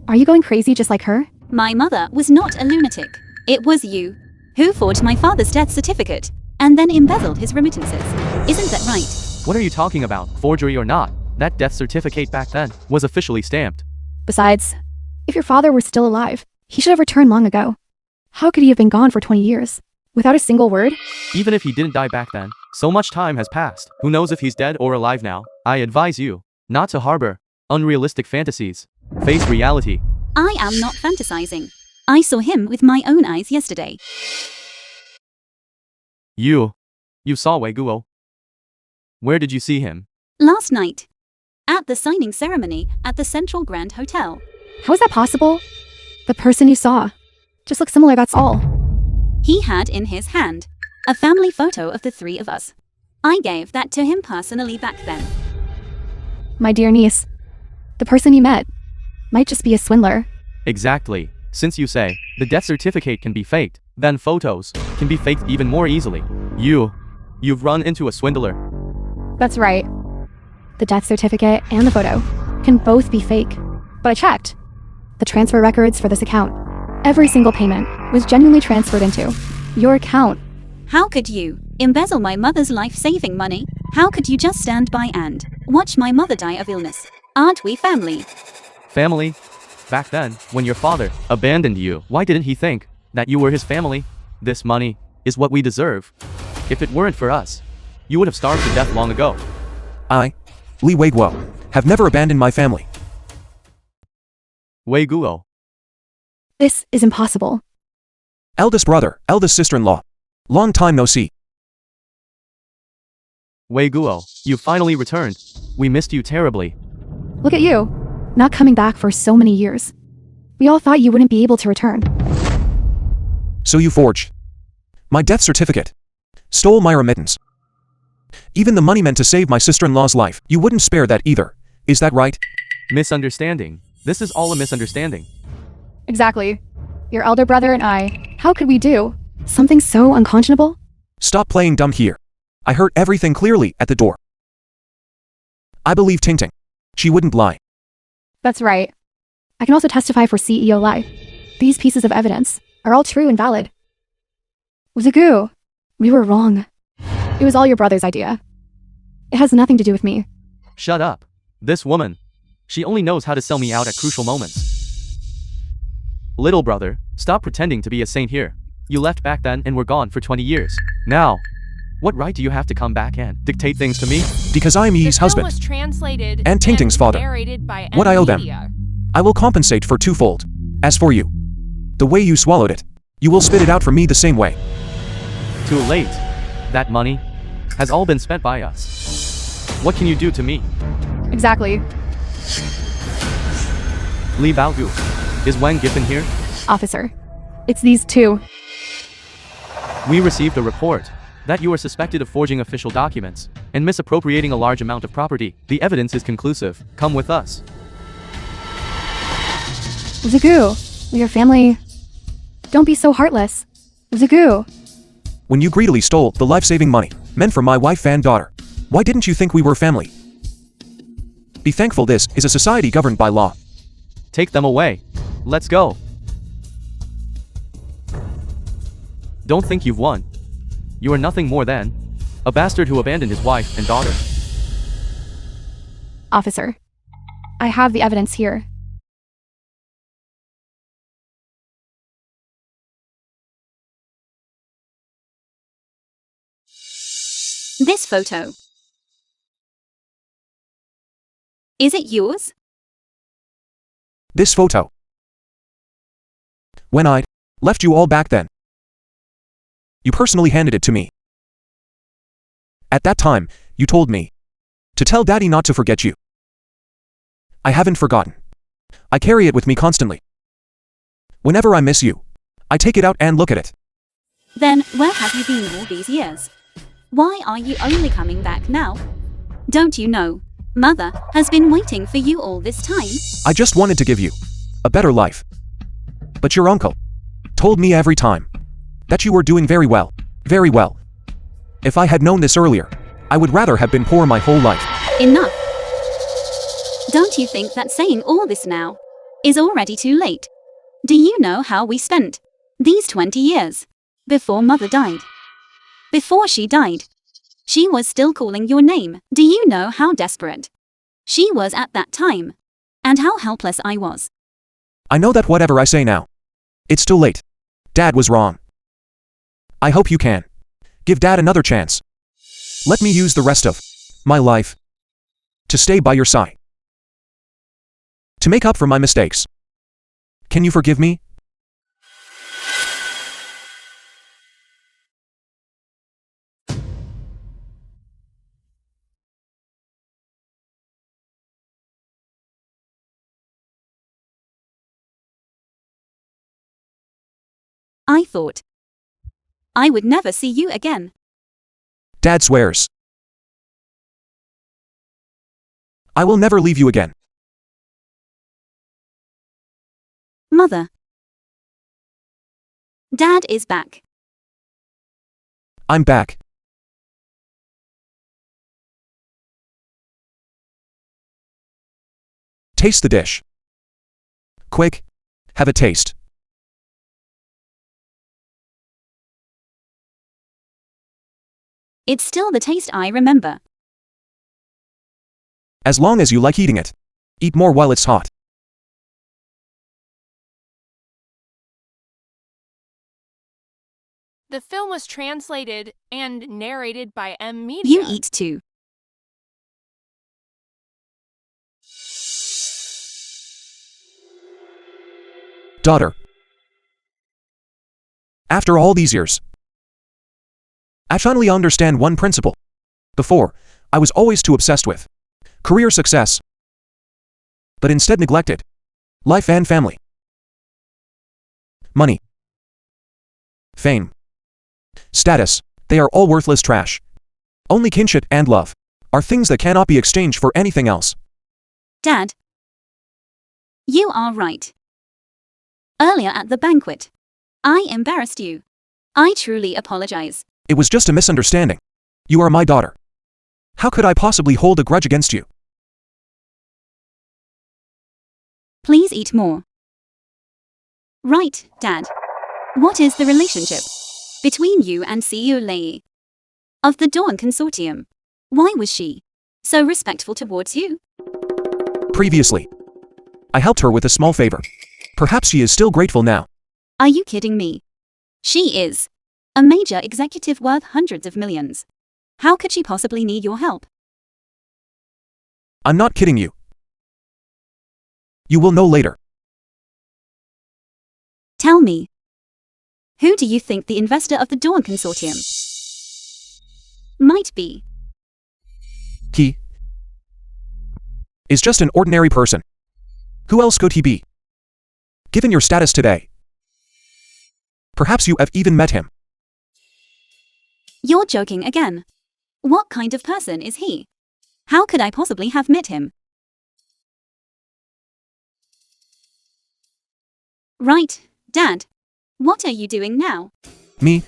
[SPEAKER 3] Are you going crazy just like her?
[SPEAKER 1] My mother was not a lunatic. It was you who forged my father's death certificate and then embezzled his remittances. Isn't that right?
[SPEAKER 4] What are you talking about, forgery or not? That death certificate back then was officially stamped.
[SPEAKER 3] Besides, if your father were still alive, he should have returned long ago. How could he have been gone for 20 years? Without a single word?
[SPEAKER 4] Even if he didn't die back then, so much time has passed. Who knows if he's dead or alive now? I advise you not to harbor unrealistic fantasies. Face reality.
[SPEAKER 1] I am not fantasizing. I saw him with my own eyes yesterday.
[SPEAKER 4] You saw Wei Guo. Where did you see him?
[SPEAKER 1] Last night. At the signing ceremony at the Central Grand Hotel.
[SPEAKER 3] How is that possible? The person you saw just looks similar, that's all.
[SPEAKER 1] He had in his hand a family photo of the three of us. I gave that to him personally back then.
[SPEAKER 3] My dear niece, the person you met might just be a swindler.
[SPEAKER 4] Exactly. Since you say the death certificate can be faked, then photos can be faked even more easily. You've run into a swindler.
[SPEAKER 3] That's right. The death certificate and the photo can both be fake. But I checked the transfer records for this account. Every single payment was genuinely transferred into your account.
[SPEAKER 1] How could you embezzle my mother's life-saving money? How could you just stand by and watch my mother die of illness? Aren't we family?
[SPEAKER 4] Family? Back then, when your father abandoned you, why didn't he think that you were his family? This money is what we deserve. If it weren't for us, you would have starved to death long ago.
[SPEAKER 2] I, Li Wei Guo, have never abandoned my family.
[SPEAKER 4] Wei Guo.
[SPEAKER 3] This is impossible.
[SPEAKER 2] Eldest brother, eldest sister-in-law. Long time no see.
[SPEAKER 4] Wei Guo, you finally returned. We missed you terribly.
[SPEAKER 3] Look at you, not coming back for so many years. We all thought you wouldn't be able to return.
[SPEAKER 2] So you forged my death certificate, stole my remittance. Even the money meant to save my sister-in-law's life, you wouldn't spare that either. Is that right?
[SPEAKER 4] Misunderstanding. This is all a misunderstanding.
[SPEAKER 3] Exactly. Your elder brother and I, how could we do something so unconscionable?
[SPEAKER 2] Stop playing dumb here. I heard everything clearly at the door. I believe Ting Ting. She wouldn't lie.
[SPEAKER 3] That's right. I can also testify for CEO Lai. These pieces of evidence are all true and valid. Wuzugu, we were wrong. It was all your brother's idea. It has nothing to do with me.
[SPEAKER 4] Shut up. This woman. She only knows how to sell me out at crucial moments. Little brother, stop pretending to be a saint here. You left back then and were gone for 20 years. Now, what right do you have to come back and dictate things to me?
[SPEAKER 2] Because I am Yi's
[SPEAKER 6] The film
[SPEAKER 2] husband
[SPEAKER 6] was translated
[SPEAKER 2] and Ting Ting's father.
[SPEAKER 6] narrated by
[SPEAKER 2] What I owe them,
[SPEAKER 6] Media.
[SPEAKER 2] I will compensate for twofold. As for you, the way you swallowed it, you will spit it out for me the same way.
[SPEAKER 4] Too late. That money has all been spent by us. What can you do to me?
[SPEAKER 3] Exactly.
[SPEAKER 4] Li Baogu. Is Wang Giffen here?
[SPEAKER 3] Officer, it's these two.
[SPEAKER 4] We received a report that you are suspected of forging official documents and misappropriating a large amount of property. The evidence is conclusive. Come with us.
[SPEAKER 3] Wuzugu, we are family. Don't be so heartless. Wuzugu.
[SPEAKER 2] When you greedily stole the life-saving money meant for my wife and daughter, why didn't you think we were family? Be thankful this is a society governed by law.
[SPEAKER 4] Take them away. Let's go. Don't think you've won. You are nothing more than a bastard who abandoned his wife and daughter.
[SPEAKER 3] Officer, I have the evidence here.
[SPEAKER 1] This photo. Is it yours?
[SPEAKER 2] This photo. When I left you all back then, you personally handed it to me. At that time, you told me to tell Daddy not to forget you. I haven't forgotten. I carry it with me constantly. Whenever I miss you, I take it out and look at it.
[SPEAKER 1] Then where have you been all these years? Why are you only coming back now? Don't you know, Mother has been waiting for you all this time?
[SPEAKER 2] I just wanted to give you a better life. But your uncle told me every time that you were doing very well, very well. If I had known this earlier, I would rather have been poor my whole life.
[SPEAKER 1] Enough. Don't you think that saying all this now is already too late? Do you know how we spent these 20 years before Mother died? Before she died, she was still calling your name. Do you know how desperate she was at that time? And how helpless I was?
[SPEAKER 2] I know that whatever I say now, it's too late. Dad was wrong. I hope you can give Dad another chance. Let me use the rest of my life to stay by your side, to make up for my mistakes. Can you forgive me?
[SPEAKER 1] I thought I would never see you again.
[SPEAKER 2] Dad swears. I will never leave you again.
[SPEAKER 1] Mother. Dad is back.
[SPEAKER 2] I'm back. Taste the dish. Quick, have a taste.
[SPEAKER 1] It's still the taste I remember.
[SPEAKER 2] As long as you like eating it. Eat more while it's hot.
[SPEAKER 6] The film was translated and narrated by M. Media.
[SPEAKER 1] You eat too.
[SPEAKER 2] Daughter. After all these years, I finally understand one principle. Before, I was always too obsessed with career success, but instead neglected life and family. Money, fame, status, they are all worthless trash. Only kinship and love are things that cannot be exchanged for anything else.
[SPEAKER 1] Dad. You are right. Earlier at the banquet, I embarrassed you. I truly apologize.
[SPEAKER 2] It was just a misunderstanding. You are my daughter. How could I possibly hold a grudge against you?
[SPEAKER 1] Please eat more. Right, Dad. What is the relationship between you and CEO Lei of the Dawn Consortium? Why was she so respectful towards you?
[SPEAKER 2] Previously, I helped her with a small favor. Perhaps she is still grateful now.
[SPEAKER 1] Are you kidding me? She is a major executive worth hundreds of millions. How could she possibly need your help?
[SPEAKER 2] I'm not kidding you. You will know later.
[SPEAKER 1] Tell me. Who do you think the investor of the Dawn Consortium might be?
[SPEAKER 2] He is just an ordinary person. Who else could he be? Given your status today, perhaps you have even met him.
[SPEAKER 1] You're joking again. What kind of person is he? How could I possibly have met him? Right, Dad. What are you doing now?
[SPEAKER 2] Me?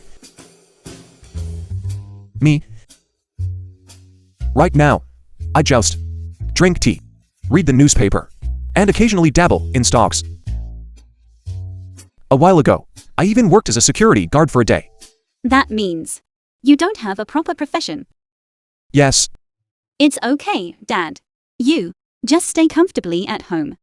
[SPEAKER 2] Right now, I just drink tea, read the newspaper, and occasionally dabble in stocks. A while ago, I even worked as a security guard for a day.
[SPEAKER 1] That means you don't have a proper profession.
[SPEAKER 2] Yes,
[SPEAKER 1] It's okay, Dad. You just stay comfortably at home.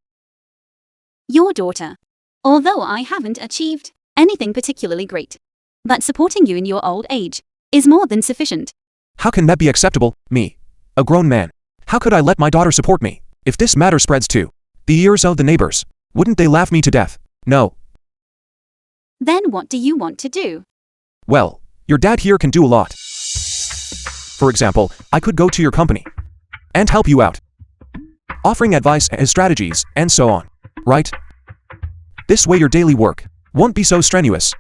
[SPEAKER 1] Your daughter. Although I haven't achieved anything particularly great, but supporting you in your old age is more than sufficient.
[SPEAKER 2] How can that be acceptable? Me, a grown man. How could I let my daughter support me? If this matter spreads to the ears of the neighbors, wouldn't they laugh me to death? No.
[SPEAKER 1] Then what do you want to do?
[SPEAKER 2] Well, your dad here can do a lot. For example, I could go to your company and help you out, offering advice and strategies and so on, right? This way your daily work won't be so strenuous.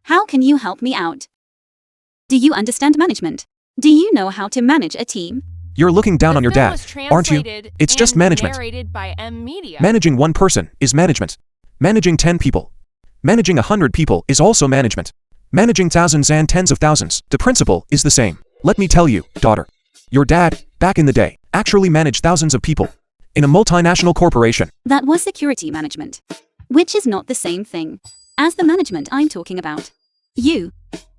[SPEAKER 1] How can you help me out? Do you understand management? Do you know how to manage a team?
[SPEAKER 2] You're looking down
[SPEAKER 6] The
[SPEAKER 2] on your
[SPEAKER 6] film
[SPEAKER 2] dad,
[SPEAKER 6] was
[SPEAKER 2] aren't you?
[SPEAKER 6] translated
[SPEAKER 2] It's just
[SPEAKER 6] and
[SPEAKER 2] management.
[SPEAKER 6] narrated by M Media.
[SPEAKER 2] Managing one person is management. Managing 10 people. Managing 100 people is also management. Managing thousands and tens of thousands, the principle is the same. Let me tell you, daughter. Your dad, back in the day, actually managed thousands of people in a multinational corporation.
[SPEAKER 1] That was security management, which is not the same thing as the management I'm talking about. You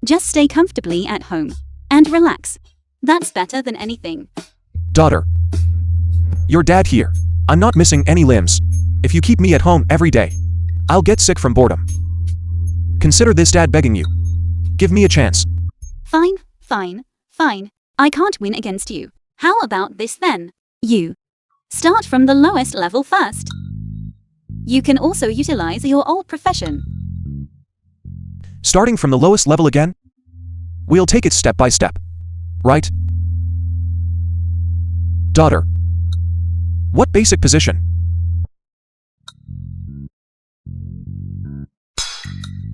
[SPEAKER 1] just stay comfortably at home and relax. That's better than anything.
[SPEAKER 2] Daughter. Your dad here. I'm not missing any limbs. If you keep me at home every day, I'll get sick from boredom. Consider this dad begging you. Give me a chance.
[SPEAKER 1] Fine, fine, fine. I can't win against you. How about this then? You start from the lowest level first. You can also utilize your old profession.
[SPEAKER 2] Starting from the lowest level again? We'll take it step by step. Right? Daughter. What basic position?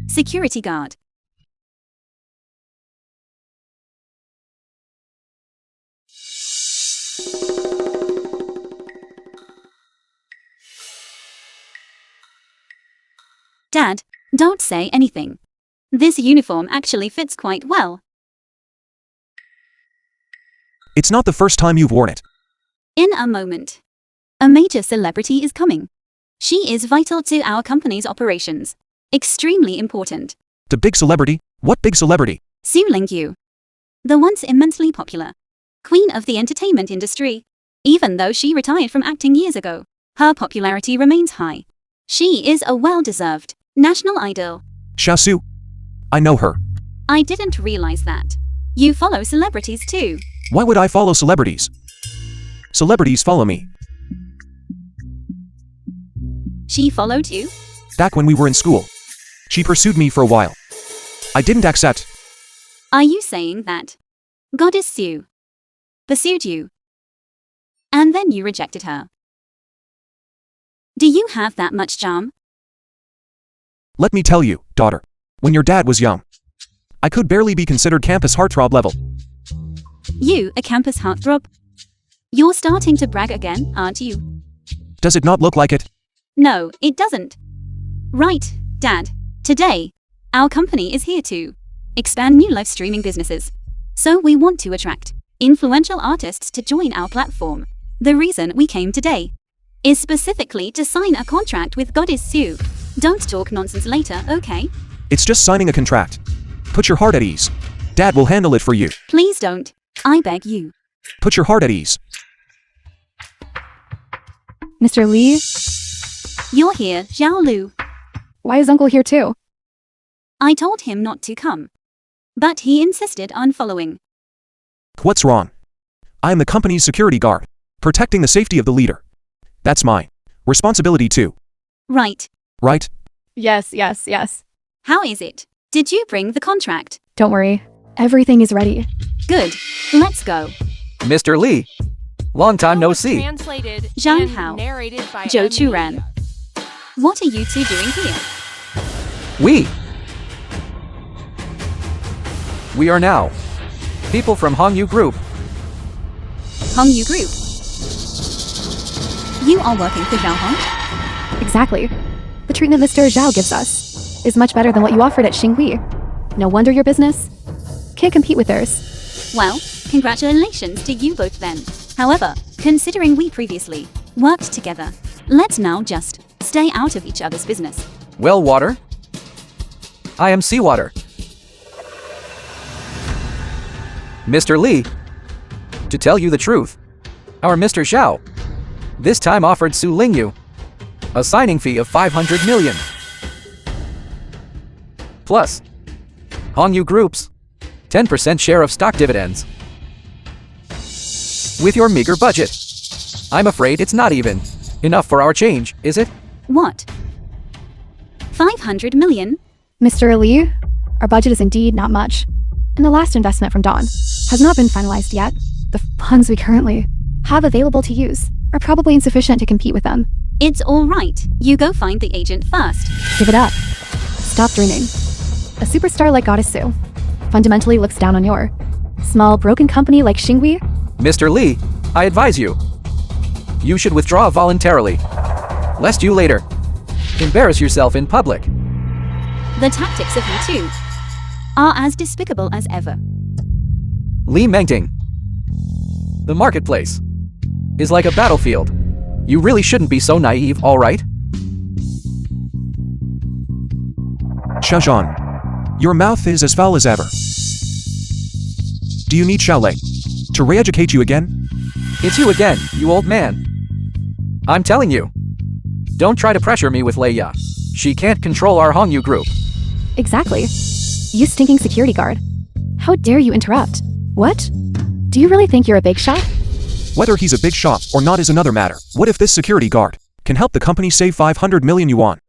[SPEAKER 1] Security guard. Dad, don't say anything. This uniform actually fits quite well.
[SPEAKER 2] It's not the first time you've worn it.
[SPEAKER 1] In a moment. A major celebrity is coming. She is vital to our company's operations. Extremely important.
[SPEAKER 2] The big celebrity? What big celebrity?
[SPEAKER 1] Su Lingyu. The once immensely popular queen of the entertainment industry. Even though she retired from acting years ago, her popularity remains high. She is a well-deserved national idol.
[SPEAKER 2] Shasu. I know her.
[SPEAKER 1] I didn't realize that. You follow celebrities too.
[SPEAKER 2] Why would I follow celebrities? Celebrities follow me.
[SPEAKER 1] She followed you?
[SPEAKER 2] Back when we were in school. She pursued me for a while. I didn't accept.
[SPEAKER 1] Are you saying that Goddess Su pursued you, and then you rejected her? Do you have that much charm?
[SPEAKER 2] Let me tell you, daughter. When your dad was young, I could barely be considered campus heartthrob level.
[SPEAKER 1] You, a campus heartthrob? You're starting to brag again, aren't you?
[SPEAKER 2] Does it not look like it?
[SPEAKER 1] No, it doesn't. Right, Dad. Today, our company is here to expand new live streaming businesses. So we want to attract influential artists to join our platform. The reason we came today is specifically to sign a contract with Goddess Su. Don't talk nonsense later, okay?
[SPEAKER 2] It's just signing a contract. Put your heart at ease. Dad will handle it for you.
[SPEAKER 1] Please don't. I beg you.
[SPEAKER 2] Put your heart at ease.
[SPEAKER 3] Mr. Lee,
[SPEAKER 1] You're here, Xiao Lu.
[SPEAKER 3] why is Uncle here too?
[SPEAKER 1] I told him not to come, but he insisted on following.
[SPEAKER 2] What's wrong? I am the company's security guard, protecting the safety of the leader. That's my responsibility too,
[SPEAKER 1] Right.
[SPEAKER 2] right?
[SPEAKER 3] Yes.
[SPEAKER 1] How is it? Did you bring the contract?
[SPEAKER 3] Don't worry. Everything is ready.
[SPEAKER 1] Good. Let's go.
[SPEAKER 5] Mr. Lee, long time
[SPEAKER 6] Film
[SPEAKER 5] no
[SPEAKER 6] was
[SPEAKER 5] see.
[SPEAKER 6] Translated
[SPEAKER 1] Zhang
[SPEAKER 6] and
[SPEAKER 1] Hao.
[SPEAKER 6] narrated by
[SPEAKER 1] Zhou
[SPEAKER 6] M
[SPEAKER 1] Churan.
[SPEAKER 6] Media.
[SPEAKER 1] What are you two doing here?
[SPEAKER 5] We are now people from Hongyu Group.
[SPEAKER 1] Hongyu Group. You are working for Zhao Hong?
[SPEAKER 3] Exactly. The treatment Mr. Zhao gives us is much better than what you offered at Xinghui. No wonder your business can't compete with theirs.
[SPEAKER 1] Well, congratulations to you both then. However, considering we previously worked together, let's now just stay out of each other's business.
[SPEAKER 5] Well, water. I am seawater. Mr. Lee, to tell you the truth, our Mr. Xiao this time offered Su Lingyu a signing fee of 500 million. Plus, Hongyu Group's 10% share of stock dividends. with your meager budget. I'm afraid it's not even enough for our change, is it?
[SPEAKER 1] What? 500 million?
[SPEAKER 3] Mr. Lee, our budget is indeed not much. And the last investment from Dawn has not been finalized yet. The funds we currently have available to use are probably insufficient to compete with them.
[SPEAKER 1] It's all right. You go find the agent first.
[SPEAKER 3] Give it up. Stop dreaming. A superstar like Goddess Sue fundamentally looks down on your small, broken company like Xinghui.
[SPEAKER 5] Mr. Lee, I advise you. You should withdraw voluntarily, lest you later embarrass yourself in public.
[SPEAKER 1] The tactics of you two are as despicable as ever.
[SPEAKER 5] Lee Mengting. The marketplace is like a battlefield. You really shouldn't be so naive, all right?
[SPEAKER 2] Xiaozhan, your mouth is as foul as ever. Do you need Xiaolei to re-educate you again?
[SPEAKER 5] It's you again, you old man. I'm telling you. Don't try to pressure me with Leia. She can't control our Hongyu group.
[SPEAKER 3] Exactly. You stinking security guard. How dare you interrupt? What? Do you really think you're a big shot?
[SPEAKER 2] Whether he's a big shot or not is another matter. What if this security guard can help the company save 500 million yuan?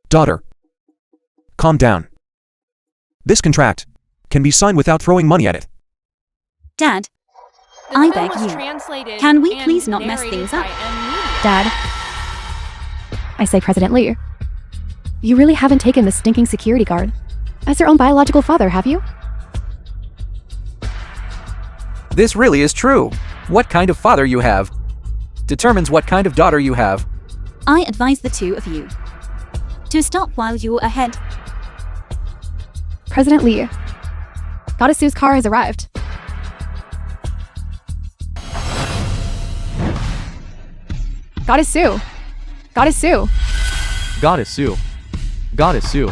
[SPEAKER 2] Daughter, calm down. This contract can be signed without throwing money at it.
[SPEAKER 1] Dad,
[SPEAKER 6] The
[SPEAKER 1] I
[SPEAKER 6] film
[SPEAKER 1] beg
[SPEAKER 6] was
[SPEAKER 1] you.
[SPEAKER 6] translated
[SPEAKER 1] Can we
[SPEAKER 6] and
[SPEAKER 1] please not mess
[SPEAKER 6] narrated
[SPEAKER 1] things
[SPEAKER 6] by
[SPEAKER 1] up?
[SPEAKER 6] M.
[SPEAKER 3] Dad. I say, President Lee. You really haven't taken this stinking security guard as your own biological father, have you?
[SPEAKER 5] This really is true. What kind of father you have determines what kind of daughter you have.
[SPEAKER 1] I advise the two of you to stop while you're ahead.
[SPEAKER 3] President Lee. Goddess Sue's car has arrived. Goddess Sue. Goddess Sue.
[SPEAKER 4] Goddess Sue. Goddess Sue.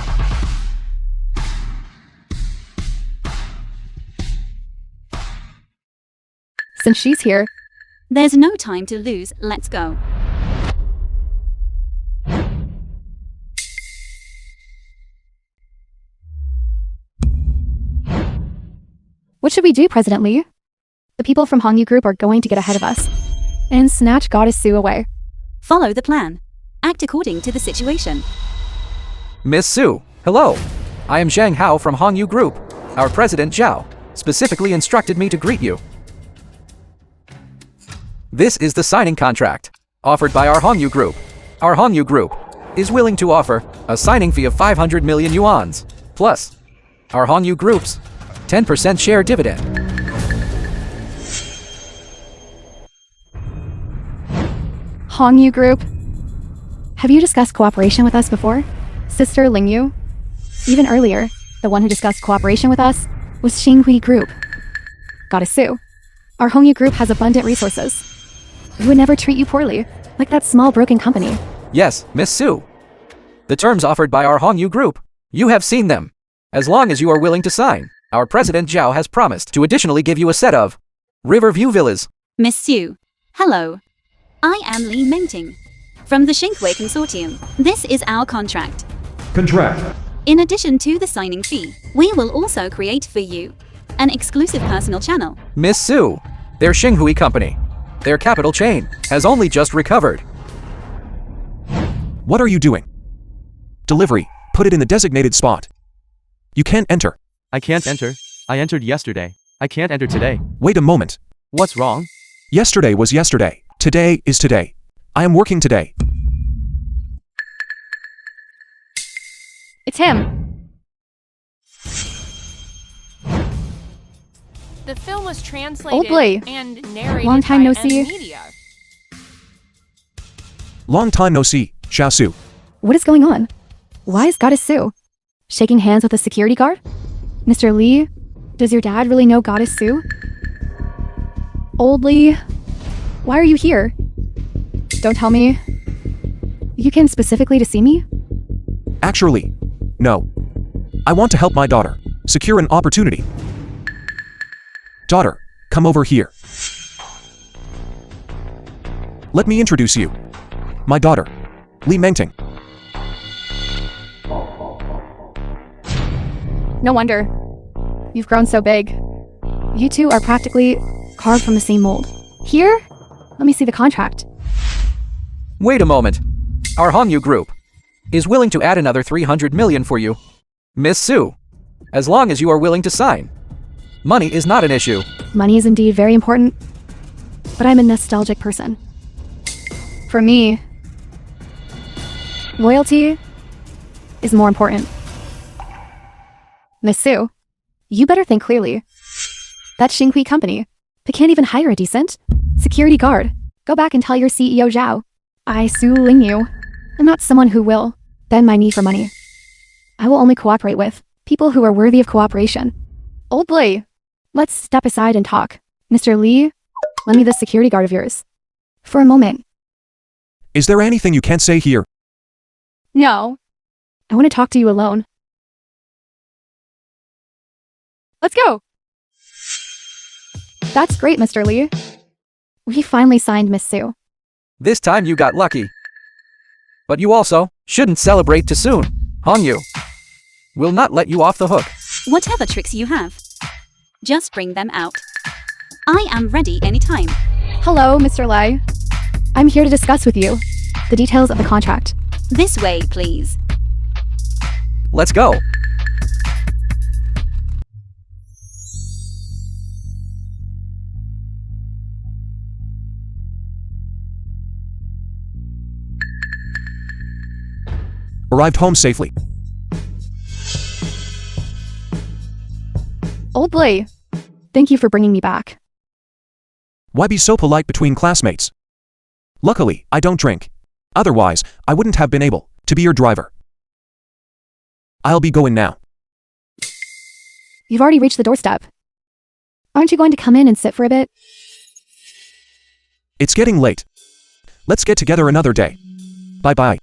[SPEAKER 3] Since she's here,
[SPEAKER 1] There's no time to lose. Let's go.
[SPEAKER 3] what should we do, President Lee? The people from Hongyu Group are going to get ahead of us and snatch Goddess Sue away.
[SPEAKER 1] Follow the plan. Act according to the situation.
[SPEAKER 5] Miss Sue, hello. I am Zhang Hao from Hongyu Group. Our president Zhao specifically instructed me to greet you. This is the signing contract offered by our Hongyu Group. Our Hongyu Group is willing to offer a signing fee of 500 million yuans, plus our Hongyu Group's 10% share dividend.
[SPEAKER 3] Hongyu Group. Have you discussed cooperation with us before? Sister Lingyu? Even earlier, the one who discussed cooperation with us was Xinghui Group. Goddess Sue. Our Hongyu Group has abundant resources. We would never treat you poorly, like that small broken company.
[SPEAKER 5] Yes, Miss Sue. The terms offered by our Hongyu Group, you have seen them. As long as you are willing to sign, our president Zhao has promised to additionally give you a set of Riverview villas.
[SPEAKER 1] Miss Sue. Hello. I am Lee Mengting from the Xinghui Consortium. This is our contract.
[SPEAKER 7] Contract.
[SPEAKER 1] In addition to the signing fee, we will also create for you an exclusive personal channel.
[SPEAKER 5] Miss Sue, their Xinghui company, their capital chain, has only just recovered.
[SPEAKER 2] What are you doing? Delivery. Put it in the designated spot. You can't enter.
[SPEAKER 4] I can't enter. I entered yesterday. I can't enter today.
[SPEAKER 2] Wait a moment.
[SPEAKER 4] What's wrong?
[SPEAKER 2] Yesterday was yesterday. Today is today. I am working today.
[SPEAKER 3] It's him.
[SPEAKER 6] The film was translated
[SPEAKER 3] Lee.
[SPEAKER 6] and narrated
[SPEAKER 3] Long time
[SPEAKER 6] by
[SPEAKER 3] no see.
[SPEAKER 6] Media.
[SPEAKER 2] Long time no see, Xiao Su.
[SPEAKER 3] What is going on? Why is Goddess Sue shaking hands with a security guard? Mr. Lee, does your dad really know Goddess Sue? Old Lee, why are you here? Don't tell me. You came specifically to see me?
[SPEAKER 2] Actually, no. I want to help my daughter secure an opportunity. Daughter, come over here. Let me introduce you. My daughter, Lee Mengting.
[SPEAKER 3] No wonder. You've grown so big. You two are practically carved from the same mold. Here? Let me see the contract.
[SPEAKER 5] Wait a moment. Our Hongyu group is willing to add another 300 million for you. Miss Sue, as long as you are willing to sign. Money is not an issue.
[SPEAKER 3] Money is indeed very important, but I'm a nostalgic person. For me, loyalty is more important. Miss Sue, you better think clearly. That Xinghui company, they can't even hire a decent security guard. Go back and tell your CEO Zhao. I, Su Lingyu, am not someone who will bend my knee for money. I will only cooperate with people who are worthy of cooperation. Old Lee, let's step aside and talk. Mr. Lee, lend me this security guard of yours. For a moment.
[SPEAKER 2] Is there anything you can't say here?
[SPEAKER 3] No. I want to talk to you alone. Let's go! That's great, Mr. Lee. We finally signed Miss Sue.
[SPEAKER 5] This time you got lucky. But you also shouldn't celebrate too soon. Hongyu will not let you off the hook.
[SPEAKER 1] Whatever tricks you have, just bring them out. I am ready anytime.
[SPEAKER 3] Hello, Mr. Lai. I'm here to discuss with you the details of the contract.
[SPEAKER 1] This way, please.
[SPEAKER 5] Let's go.
[SPEAKER 2] Arrived home safely.
[SPEAKER 3] Old Lee, thank you for bringing me back.
[SPEAKER 2] Why be so polite between classmates? Luckily, I don't drink. Otherwise, I wouldn't have been able to be your driver. I'll be going now.
[SPEAKER 3] You've already reached the doorstep. Aren't you going to come in and sit for a bit?
[SPEAKER 2] It's getting late. Let's get together another day. Bye-bye.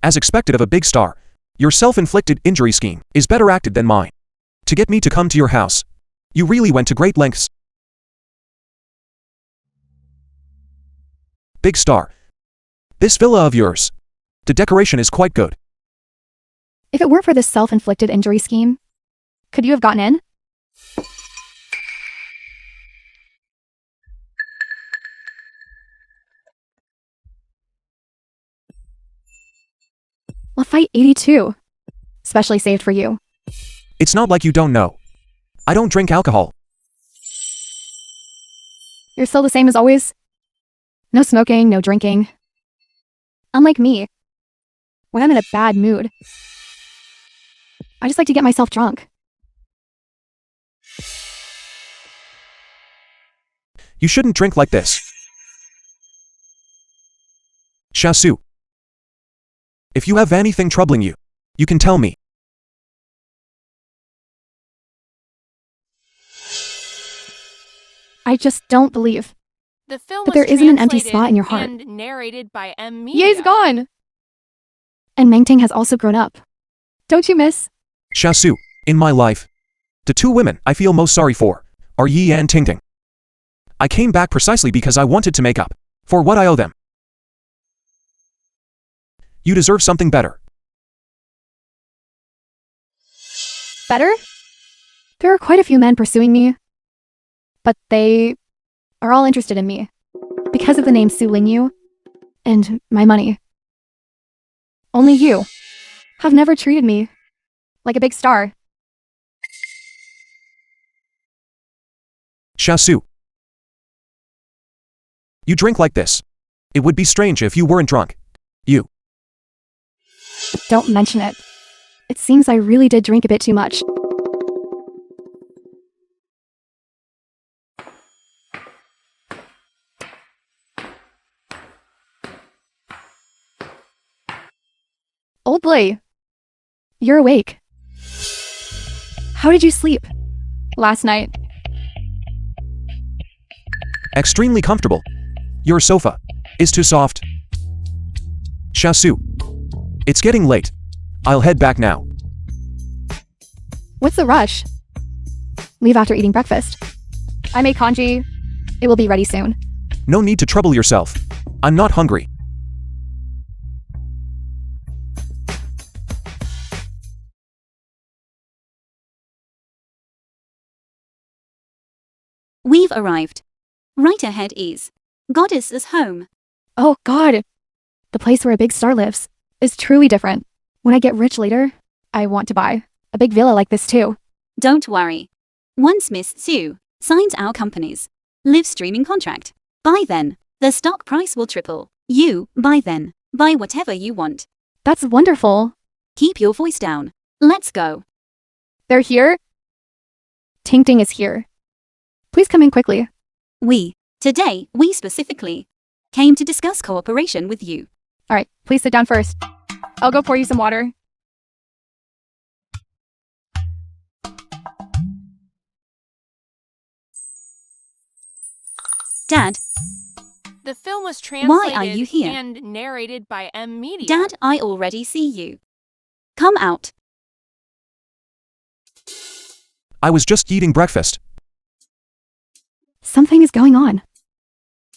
[SPEAKER 2] As expected of a big star, your self-inflicted injury scheme is better acted than mine. To get me to come to your house, you really went to great lengths. Big star. This villa of yours. The decoration is quite good.
[SPEAKER 3] If it weren't for this self-inflicted injury scheme, could you have gotten in? Lafite 82. Specially saved for you.
[SPEAKER 2] It's not like you don't know. I don't drink alcohol.
[SPEAKER 3] You're still the same as always? No smoking, no drinking. Unlike me, when I'm in a bad mood, I just like to get myself drunk.
[SPEAKER 2] You shouldn't drink like this. Shasu. If you have anything troubling you, you can tell me.
[SPEAKER 3] I just don't believe
[SPEAKER 6] The film
[SPEAKER 3] that
[SPEAKER 6] was
[SPEAKER 3] there isn't an empty
[SPEAKER 6] translated
[SPEAKER 3] spot in your heart.
[SPEAKER 6] and narrated by M. Media.
[SPEAKER 3] Ye's gone! And Mengting has also grown up. Don't you miss?
[SPEAKER 2] Shasu, in my life, the two women I feel most sorry for are Yi and Tingting. I came back precisely because I wanted to make up for what I owe them. You deserve something better.
[SPEAKER 3] Better? There are quite a few men pursuing me, but they are all interested in me because of the name Su Lingyu and my money. Only you have never treated me like a big star.
[SPEAKER 2] Shasu. You drink like this. It would be strange if you weren't drunk. You.
[SPEAKER 3] Don't mention it. It seems I really did drink a bit too much. Old Lee, you're awake. How did you sleep last night?
[SPEAKER 2] Extremely comfortable. Your sofa is too soft. Shasu. It's getting late. I'll head back now.
[SPEAKER 3] What's the rush? Leave after eating breakfast. I made congee. It will be ready soon.
[SPEAKER 2] No need to trouble yourself. I'm not hungry.
[SPEAKER 1] We've arrived. Right ahead is Goddess's home.
[SPEAKER 3] Oh, God. The place where a big star lives is truly different. When I get rich later, I want to buy a big villa like this too.
[SPEAKER 1] Don't worry. Once Miss Sue signs our company's live streaming contract, by then, the stock price will triple. You, by then, buy whatever you want.
[SPEAKER 3] That's wonderful.
[SPEAKER 1] Keep your voice down. Let's go.
[SPEAKER 3] They're here? Ting Ting is here. Please come in quickly.
[SPEAKER 1] Today, we specifically came to discuss cooperation with you.
[SPEAKER 3] All right, please sit down first. I'll go pour you some water.
[SPEAKER 1] Dad,
[SPEAKER 6] The film was translated
[SPEAKER 1] are you here?
[SPEAKER 6] and narrated by M Media.
[SPEAKER 1] Dad, I already see you. Come out.
[SPEAKER 2] I was just eating breakfast.
[SPEAKER 3] Something is going on.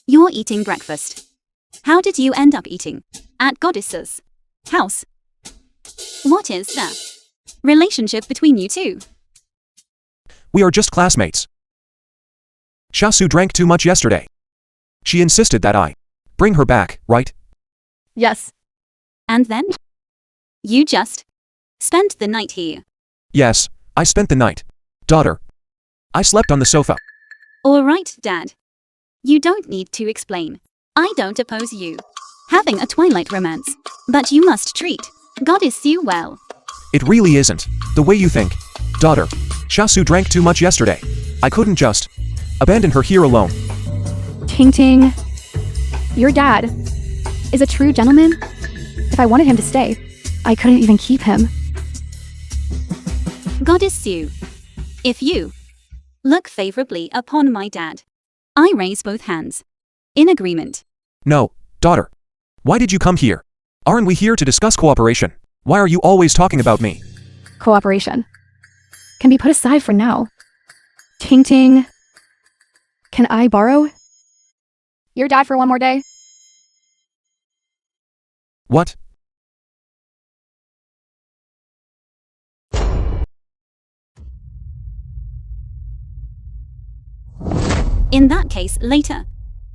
[SPEAKER 1] You're eating breakfast. How did you end up eating at Goddess's house? What is the relationship between you two?
[SPEAKER 2] We are just classmates. Shasu drank too much yesterday. She insisted that I bring her back, right?
[SPEAKER 3] Yes.
[SPEAKER 1] And then? You just spent the night here.
[SPEAKER 2] Yes, I spent the night. Daughter. I slept on the sofa.
[SPEAKER 1] All right, Dad. You don't need to explain. I don't oppose you having a twilight romance, but you must treat Goddess Sue well.
[SPEAKER 2] It really isn't the way you think. Daughter. Shasu drank too much yesterday. I couldn't just abandon her here alone.
[SPEAKER 3] Ting Ting, your dad is a true gentleman. If I wanted him to stay, I couldn't even keep him.
[SPEAKER 1] Goddess Sue, if you look favorably upon my dad, I raise both hands. In agreement.
[SPEAKER 2] No, daughter. Why did you come here? Aren't we here to discuss cooperation? Why are you always talking about me?
[SPEAKER 3] Cooperation can be put aside for now. Ting Ting, can I borrow your dad for one more day?
[SPEAKER 2] What?
[SPEAKER 1] In that case, later,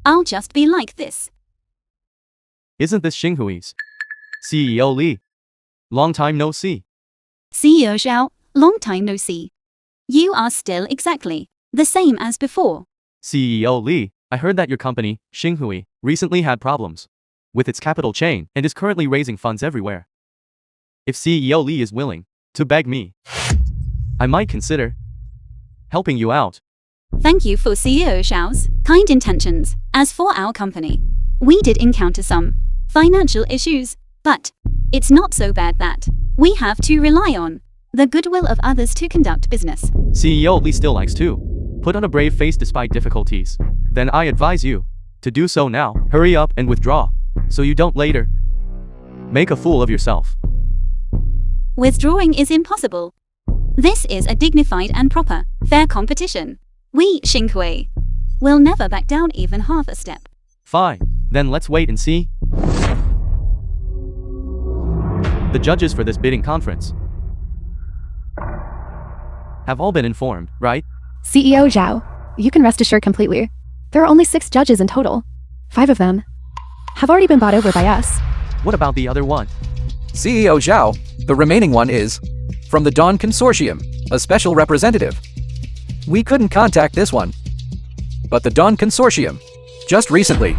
[SPEAKER 1] I'll just be like this.
[SPEAKER 4] Isn't this Xinghui's CEO Li? Long time no see.
[SPEAKER 1] CEO Xiao, long time no see. You are still exactly the same as before.
[SPEAKER 4] CEO Li, I heard that your company, Xinghui, recently had problems with its capital chain and is currently raising funds everywhere. If CEO Li is willing to beg me, I might consider helping you out.
[SPEAKER 1] Thank you for CEO Xiao's kind intentions. As for our company, we did encounter some financial issues, but it's not so bad that we have to rely on the goodwill of others to conduct business.
[SPEAKER 4] CEO Li still likes to put on a brave face despite difficulties. Then I advise you to do so now. Hurry up and withdraw, so you don't later make a fool of yourself.
[SPEAKER 1] Withdrawing is impossible. This is a dignified and proper, fair competition. We, Xinghui, will never back down even half a step.
[SPEAKER 4] Fine, then let's wait and see. The judges for this bidding conference have all been informed, right?
[SPEAKER 3] CEO Zhao, you can rest assured completely. There are only 6 judges in total. 5 of them have already been bought over by us.
[SPEAKER 4] What about the other one?
[SPEAKER 5] CEO Zhao, the remaining one is from the Dawn Consortium, a special representative. We couldn't contact this one, but the Dawn Consortium just recently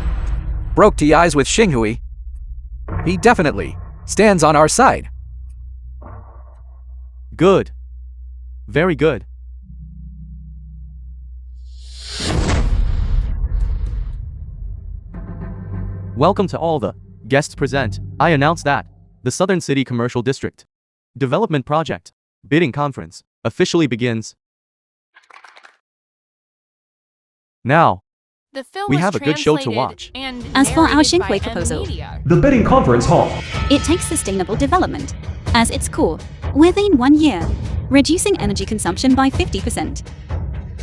[SPEAKER 5] broke ties with Xinghui. He definitely stands on our side.
[SPEAKER 4] Good. Very good. Welcome to all the guests present. I announce that the Southern City Commercial District Development Project bidding conference officially begins. Now,
[SPEAKER 6] The film
[SPEAKER 4] we
[SPEAKER 6] was
[SPEAKER 4] have a good show to
[SPEAKER 6] translated
[SPEAKER 4] watch.
[SPEAKER 6] and
[SPEAKER 1] As for our
[SPEAKER 6] narrated by
[SPEAKER 1] Xinghui proposal.
[SPEAKER 6] M Media.
[SPEAKER 7] The bidding conference hall.
[SPEAKER 1] It takes sustainable development as its core within 1 year, reducing energy consumption by 50%,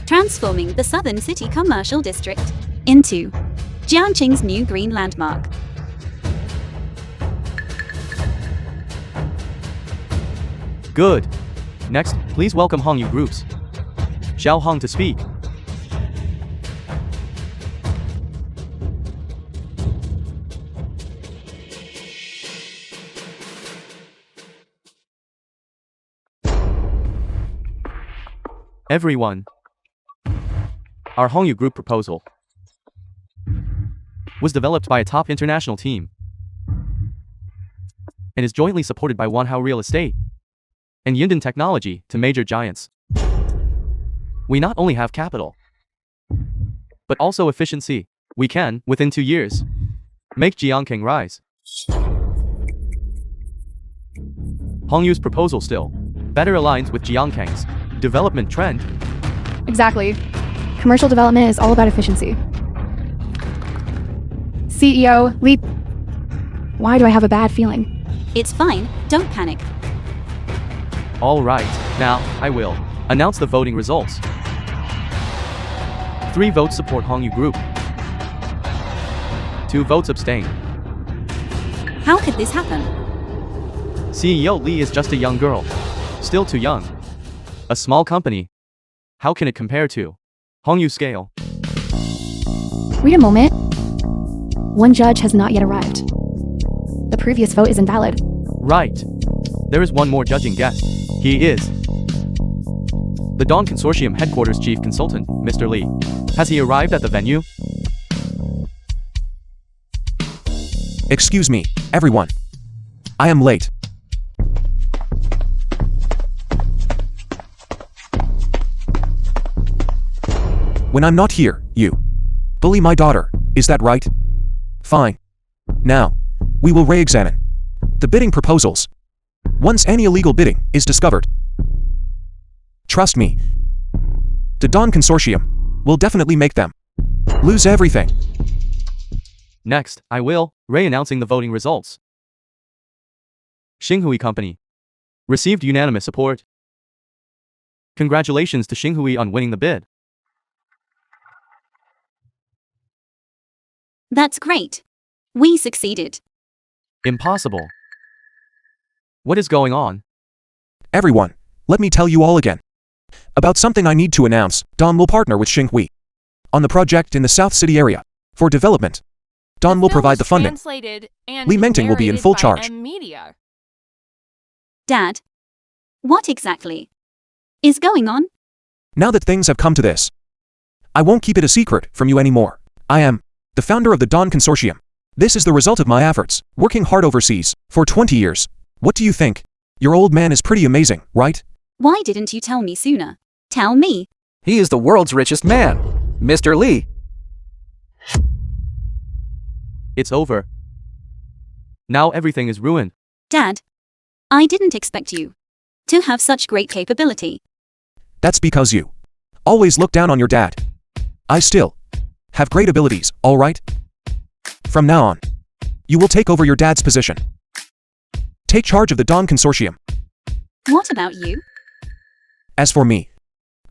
[SPEAKER 1] transforming the Southern City Commercial District into Jiangqing's new green landmark.
[SPEAKER 4] Good. Next, please welcome Hongyu Groups Xiao Hong to speak. Everyone. Our Hongyu Group proposal was developed by a top international team and is jointly supported by Wanhao Real Estate and Yinden Technology to major giants. We not only have capital, but also efficiency. We can, within 2 years, make Jiangkang rise. Hongyu's proposal still better aligns with Jiangkang's development trend.
[SPEAKER 3] Exactly. Commercial development is all about efficiency. CEO, Lee. Why do I have a bad feeling?
[SPEAKER 1] It's fine, don't panic.
[SPEAKER 4] All right, now, I will announce the voting results. 3 votes support Hongyu Group. 2 votes abstain.
[SPEAKER 1] How could this happen?
[SPEAKER 4] CEO Lee is just a young girl. Still too young. A small company. How can it compare to Hongyu scale?
[SPEAKER 3] Wait a moment. One judge has not yet arrived. The previous vote is invalid.
[SPEAKER 4] Right. There is one more judging guest. He is the Dawn Consortium Headquarters Chief Consultant, Mr. Lee. Has he arrived at the venue?
[SPEAKER 2] Excuse me, everyone. I am late. When I'm not here, you bully my daughter, is that right? Fine. Now, we will re-examine the bidding proposals. Once any illegal bidding is discovered, trust me, the Dawn Consortium will definitely make them lose everything.
[SPEAKER 4] Next, I will re-announcing the voting results. Xinghui Company received unanimous support. Congratulations to Xinghui on winning the bid.
[SPEAKER 1] That's great. We succeeded.
[SPEAKER 4] Impossible. What is going on?
[SPEAKER 2] Everyone, let me tell you all again about something I need to announce. Dawn will partner with Xinghui on the project in the South City area for development. Dawn will provide the funding. Li Mengting will be in full charge.
[SPEAKER 1] Dad, what exactly is going on?
[SPEAKER 2] Now that things have come to this, I won't keep it a secret from you anymore. I am the founder of the Dawn Consortium. This is the result of my efforts, working hard overseas for 20 years. What do you think? Your old man is pretty amazing, right?
[SPEAKER 1] Why didn't you tell me sooner? Tell me.
[SPEAKER 5] He is the world's richest man, Mr. Lee.
[SPEAKER 4] It's over. Now everything is ruined.
[SPEAKER 1] Dad, I didn't expect you to have such great capability.
[SPEAKER 2] That's because you always look down on your dad. I still have great abilities, all right? From now on, you will take over your dad's position. Take charge of the Dawn Consortium.
[SPEAKER 1] What about you?
[SPEAKER 2] As for me,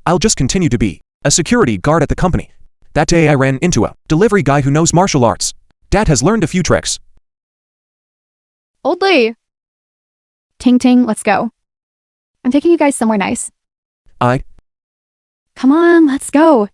[SPEAKER 2] I'll just continue to be a security guard at the company. That day I ran into a delivery guy who knows martial arts. Dad has learned a few tricks.
[SPEAKER 3] Old Lee. Ting Ting, let's go. I'm taking you guys somewhere nice.
[SPEAKER 2] I
[SPEAKER 3] Come on, let's go.